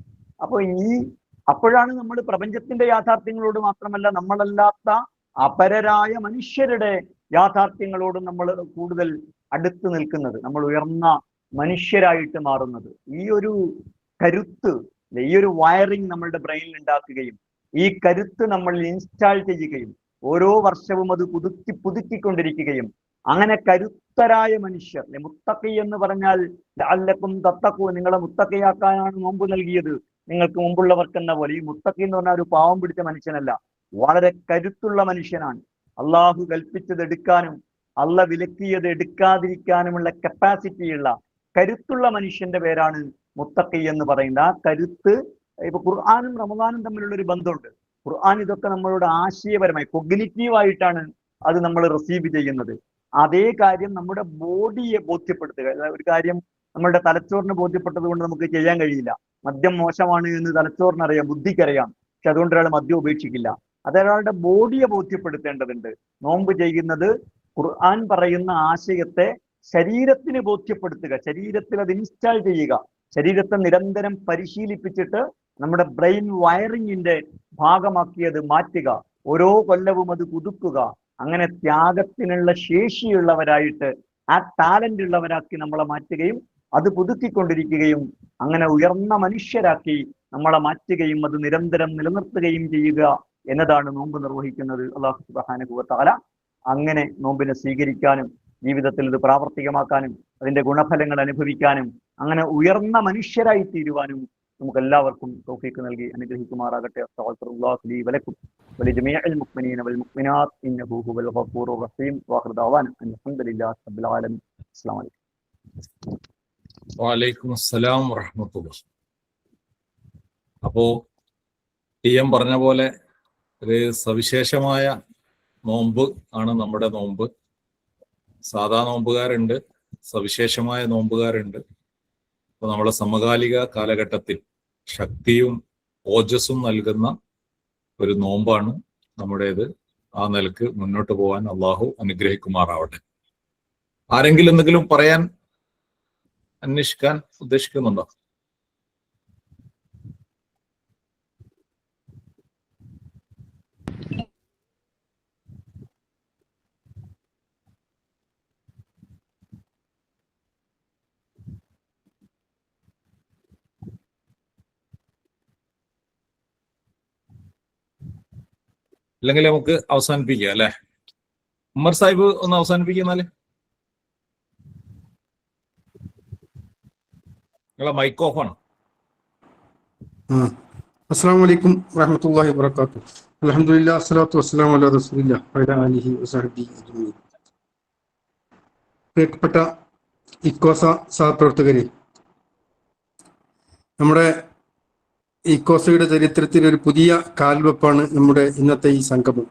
അപ്പോഴാണ് നമ്മൾ പ്രപഞ്ചത്തിന്റെ യാഥാർത്ഥ്യങ്ങളോട് മാത്രമല്ല, നമ്മളല്ലാത്ത അപരരായ മനുഷ്യരുടെ യാഥാർത്ഥ്യങ്ങളോടും നമ്മൾ കൂടുതൽ അടുത്ത് നിൽക്കുന്നത്, നമ്മൾ ഉയർന്ന മനുഷ്യരായിട്ട് മാറുന്നത്. ഈ ഒരു കരുത്ത്, ഈ ഒരു വയറിംഗ് നമ്മളുടെ ബ്രെയിനിൽ ഉണ്ടാക്കുകയും ഈ കരുത്ത് നമ്മൾ ഇൻസ്റ്റാൾ ചെയ്യുകയും ഓരോ വർഷവും അത് പുതുക്കിക്കൊണ്ടിരിക്കുകയും അങ്ങനെ കരുത്തരായ മനുഷ്യർ, മുത്തഖി എന്ന് പറഞ്ഞാൽ ലഅല്ലക്കും തത്തഖൂ, നിങ്ങളെ മുത്തഖിയാക്കാനാണ് നോമ്പ് നൽകിയത് നിങ്ങൾക്ക് മുമ്പുള്ളവർക്കെന്ന പോലെ. ഈ മുത്തഖി എന്ന് പറഞ്ഞാൽ ഒരു പാവം പിടിച്ച മനുഷ്യനല്ല, വളരെ കരുത്തുള്ള മനുഷ്യനാണ്. അള്ളാഹു കൽപ്പിച്ചത് എടുക്കാനും അള്ള വിലക്കിയത് എടുക്കാതിരിക്കാനുമുള്ള കപ്പാസിറ്റിയുള്ള കരുത്തുള്ള മനുഷ്യന്റെ പേരാണ് മുത്തഖി എന്ന് പറയുന്നത്. ആ കരുത്ത് ഇപ്പൊ ഖുർആനും റമദാനും തമ്മിലുള്ള ഒരു ബന്ധമുണ്ട്. ഖുർആൻ ഇതൊക്കെ നമ്മളോട് ആശയപരമായി കൊഗ്നിറ്റീവായിട്ടാണ് അത് നമ്മൾ റിസീവ് ചെയ്യുന്നത്. അതേ കാര്യം നമ്മുടെ ബോഡിയെ ബോധ്യപ്പെടുത്തുക. ഒരു കാര്യം നമ്മളുടെ തലച്ചോറിന് ബോധ്യപ്പെട്ടത് കൊണ്ട് നമുക്ക് ചെയ്യാൻ കഴിയില്ല. മദ്യം മോശമാണ് എന്ന് തലച്ചോറിനറിയാം, ബുദ്ധിക്കറിയാം, പക്ഷെ അതുകൊണ്ട് ഒരാൾ മദ്യം ഉപേക്ഷിക്കില്ല. അതൊരാളുടെ ബോഡിയെ ബോധ്യപ്പെടുത്തേണ്ടതുണ്ട്. നോമ്പ് ചെയ്യുന്നത് ഖുർആൻ പറയുന്ന ആശയത്തെ ശരീരത്തിന് ബോധ്യപ്പെടുത്തുക, ശരീരത്തിൽ അത് ഇൻസ്റ്റാൾ ചെയ്യുക, ശരീരത്തെ നിരന്തരം പരിശീലിപ്പിച്ചിട്ട് നമ്മുടെ ബ്രെയിൻ വയറിങ്ങിന്റെ ഭാഗമാക്കി അത് മാറ്റുക, ഓരോ കൊല്ലവും അത് പുതുക്കുക. അങ്ങനെ ത്യാഗത്തിനുള്ള ശേഷിയുള്ളവരായിട്ട്, ആ ടാലന്റ് ഉള്ളവരാക്കി നമ്മളെ മാറ്റുകയും അത് പുതുക്കിക്കൊണ്ടിരിക്കുകയും അങ്ങനെ ഉയർന്ന മനുഷ്യരാക്കി നമ്മളെ മാറ്റുകയും അത് നിരന്തരം നിലനിർത്തുകയും ചെയ്യുക എന്നതാണ് നോമ്പ് നിർവഹിക്കുന്നത്. അല്ലാഹു സുബ്ഹാനഹു വ തആല അങ്ങനെ നോമ്പിനെ സ്വീകരിക്കാനും ജീവിതത്തിൽ ഇത് പ്രാവർത്തികമാക്കാനും അതിന്റെ ഗുണഫലങ്ങൾ അനുഭവിക്കാനും അങ്ങനെ ഉയർന്ന മനുഷ്യരായി തീരുവാനും നമുക്ക് എല്ലാവർക്കും തൗഫീഖ് നൽകി അനുഗ്രഹിക്കുമാറാകട്ടെ. അസ്തഗ്ഫിറുല്ലാഹ ലീ വലക്കും വലിജമീഇൽ മുഅ്മിനീന വൽ മുഅ്മിനാത്ത് ഇന്നഹു ഹുവൽ ഗഫൂറുർ റഹീം. വആഖിറു ദഅവാന അൽഹംദുലില്ലാഹി റബ്ബിൽ ആലമീൻ. അസ്സലാമു അലൈക്കും. വഅലൈക്കും അസ്സലാം വറഹ്മത്തുള്ളാഹി. അപ്പോ ടി.എം പറഞ്ഞ പോലെ ഒരു സവിശേഷമായ നോമ്പ് ആണ് നമ്മുടെ നോമ്പ്. സാധാ നോമ്പുകാരുണ്ട്, സവിശേഷമായ നോമ്പുകാരുണ്ട്. അപ്പൊ നമ്മളെ സമകാലിക കാലഘട്ടത്തിൽ ശക്തിയും ഓജസ്സും നൽകുന്ന ഒരു നോമ്പാണ് നമ്മുടേത്. ആ നിലക്ക് മുന്നോട്ട് പോകാൻ അള്ളാഹു അനുഗ്രഹിക്കുമാറാവട്ടെ. ആരെങ്കിലും എന്തെങ്കിലും പറയാൻ, അന്വേഷിക്കാൻ ഉദ്ദേശിക്കുന്നുണ്ടോ? അല്ലെങ്കിൽ നമുക്ക് അവസാനിപ്പിക്കുക അല്ലെ? ഉമ്മർ സാഹിബ് ഒന്ന് അവസാനിപ്പിക്കുന്നാല്. നിങ്ങളെ മൈക്ക് ഓഫ് ആണ്. അസ്സലാമു അലൈക്കും വറഹ്മത്തുള്ളാഹി വബറകാതുഹു. അൽഹംദുലില്ലാഹി വസ്സലാത്തു വസ്സലാമു അലാ റസൂലില്ലാഹി വഅലാ ആലിഹി വസഹ്ബിഹി അജ്മഈൻ. പ്രിയപ്പെട്ട ഇക്കോസ സഹപ്രവർത്തകരെ, നമ്മുടെ ഇക്കോസയുടെ ചരിത്രത്തിൽ ഒരു പുതിയ കാൽവെപ്പാണ് നമ്മുടെ ഇന്നത്തെ ഈ സംഗമം.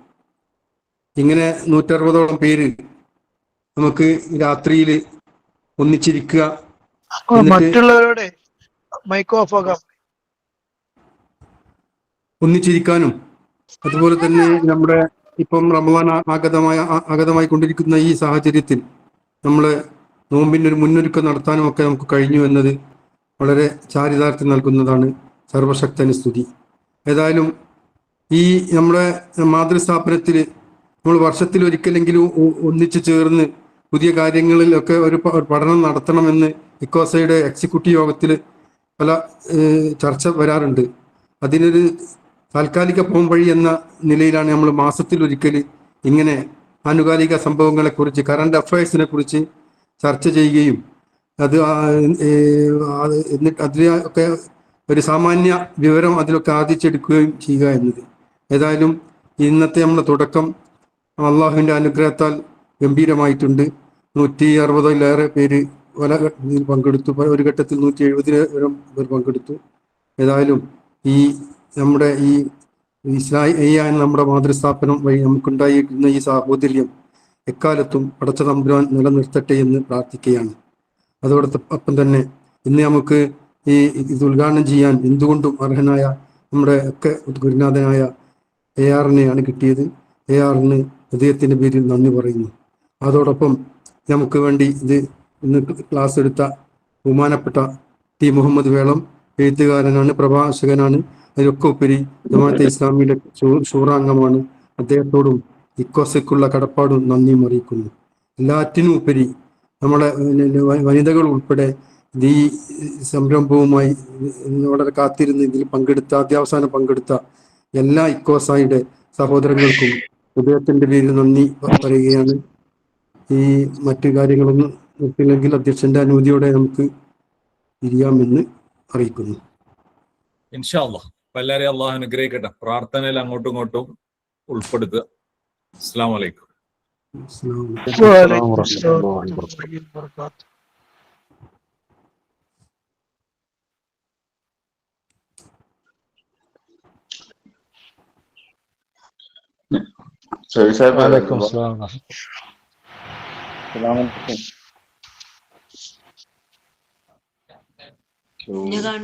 ഇങ്ങനെ 160ഓളം പേര് നമുക്ക് രാത്രിയിൽ ഒന്നിച്ചിരിക്കുക, മറ്റുള്ളവരുടെ മൈക്ക് ഓഫ് ആക്കാം, ഒന്നിച്ചിരിക്കാനും അതുപോലെ തന്നെ നമ്മുടെ ഇപ്പം റമദാൻ ആഗതമായി കൊണ്ടിരിക്കുന്ന ഈ സാഹചര്യത്തിൽ നമ്മൾ നോമ്പിൻ്റെ ഒരു മുന്നൊരുക്കം നടത്താനും ഒക്കെ നമുക്ക് കഴിഞ്ഞു എന്നത് വളരെ ചാരിതാർത്ഥ്യം നൽകുന്നതാണ്. സർവശക്തന് സ്തുതി. ഏതായാലും ഈ നമ്മുടെ മാതൃസ്ഥാപനത്തിൽ നമ്മൾ വർഷത്തിൽ ഒരിക്കലെങ്കിലും ഒന്നിച്ചു ചേർന്ന് പുതിയ കാര്യങ്ങളിലൊക്കെ ഒരു പഠനം നടത്തണമെന്ന് ഇക്കോസയുടെ എക്സിക്യൂട്ടീവ് യോഗത്തിൽ പല ചർച്ച വരാറുണ്ട്. അതിനൊരു താൽക്കാലിക പോംവഴി എന്ന നിലയിലാണ് നമ്മൾ മാസത്തിലൊരിക്കൽ ഇങ്ങനെ ആനുകാലിക സംഭവങ്ങളെക്കുറിച്ച്, കറണ്ട് അഫയേഴ്സിനെ കുറിച്ച് ചർച്ച ചെയ്യുകയും അത് എന്നിട്ട് അതിലൊക്കെ ഒരു സാമാന്യ വിവരം അതിലൊക്കെ ആർജിച്ചെടുക്കുകയും ചെയ്യുക എന്നത്. ഏതായാലും ഇന്നത്തെ നമ്മുടെ തുടക്കം അള്ളാഹുവിൻ്റെ അനുഗ്രഹത്താൽ ഗംഭീരമായിട്ടുണ്ട്. 160-ലേറെ പേര് പല ഇതിൽ പങ്കെടുത്തു. ഒരു ഘട്ടത്തിൽ 170-ലേറെ പേർ പങ്കെടുത്തു. ഏതായാലും ഈ നമ്മുടെ ഈ നമ്മുടെ മാതൃസ്ഥാപനം വഴി നമുക്കുണ്ടായിരിക്കുന്ന ഈ സാഹോദര്യം എക്കാലത്തും പടച്ച തമ്പുരാൻ നിലനിർത്തട്ടെ എന്ന് പ്രാർത്ഥിക്കുകയാണ്. അതോടൊപ്പം തന്നെ ഇന്ന് നമുക്ക് ഇത് ഉദ്ഘാടനം ചെയ്യാൻ എന്തുകൊണ്ടും അർഹനായ നമ്മുടെ ഒക്കെ ഗുരുനാഥനായ ARനെയാണ് കിട്ടിയത്. ARന് ഹൃദയത്തിന്റെ പേരിൽ നന്ദി പറയുന്നു. അതോടൊപ്പം നമുക്ക് വേണ്ടി ഇത് ഇന്ന് ക്ലാസ് എടുത്ത ബഹുമാനപ്പെട്ട T മുഹമ്മദ് വേളം എഴുത്തുകാരനാണ്, പ്രഭാഷകനാണ്. അതിലൊക്കെ ഉപരി ജമാഅത്തെ ഇസ്ലാമിയുടെ ഷൂറാംഗമാണ്. അദ്ദേഹത്തോടും ഇക്കോസയ്ക്കുള്ള കടപ്പാടും നന്ദിയും അറിയിക്കുന്നു. എല്ലാറ്റിനും ഉപരി നമ്മളെ വനിതകൾ ഉൾപ്പെടെ ഈ സംരംഭവുമായി വളരെ കാത്തിരുന്ന് ഇതിൽ പങ്കെടുത്ത അത്യാവസാനം പങ്കെടുത്ത എല്ലാ ഇക്കോസായുടെ സഹോദരങ്ങൾക്കും ഹൃദയത്തിന്റെ പേരിൽ നന്ദി പറയുകയാണ്. ഈ മറ്റു കാര്യങ്ങളൊന്നും നിർത്തില്ലെങ്കിൽ അധ്യക്ഷന്റെ അനുമതിയോടെ നമുക്ക് ഇരിയാമെന്ന് അറിയിക്കുന്നു. ഇൻഷാ അല്ലാഹ്. എല്ലാവരെയും അള്ളാഹു അനുഗ്രഹിക്കട്ടെ. പ്രാർത്ഥനയിൽ അങ്ങോട്ടും ഇങ്ങോട്ടും ഉൾപ്പെടുത്തുക. അസ്സലാമു അലൈക്കും. വഅലൈക്കും അസ്സലാം വറഹ്മത്തുള്ളാഹി വബറകാതുഹു. വലൈക്കും അസ്സലാം. ഞാൻ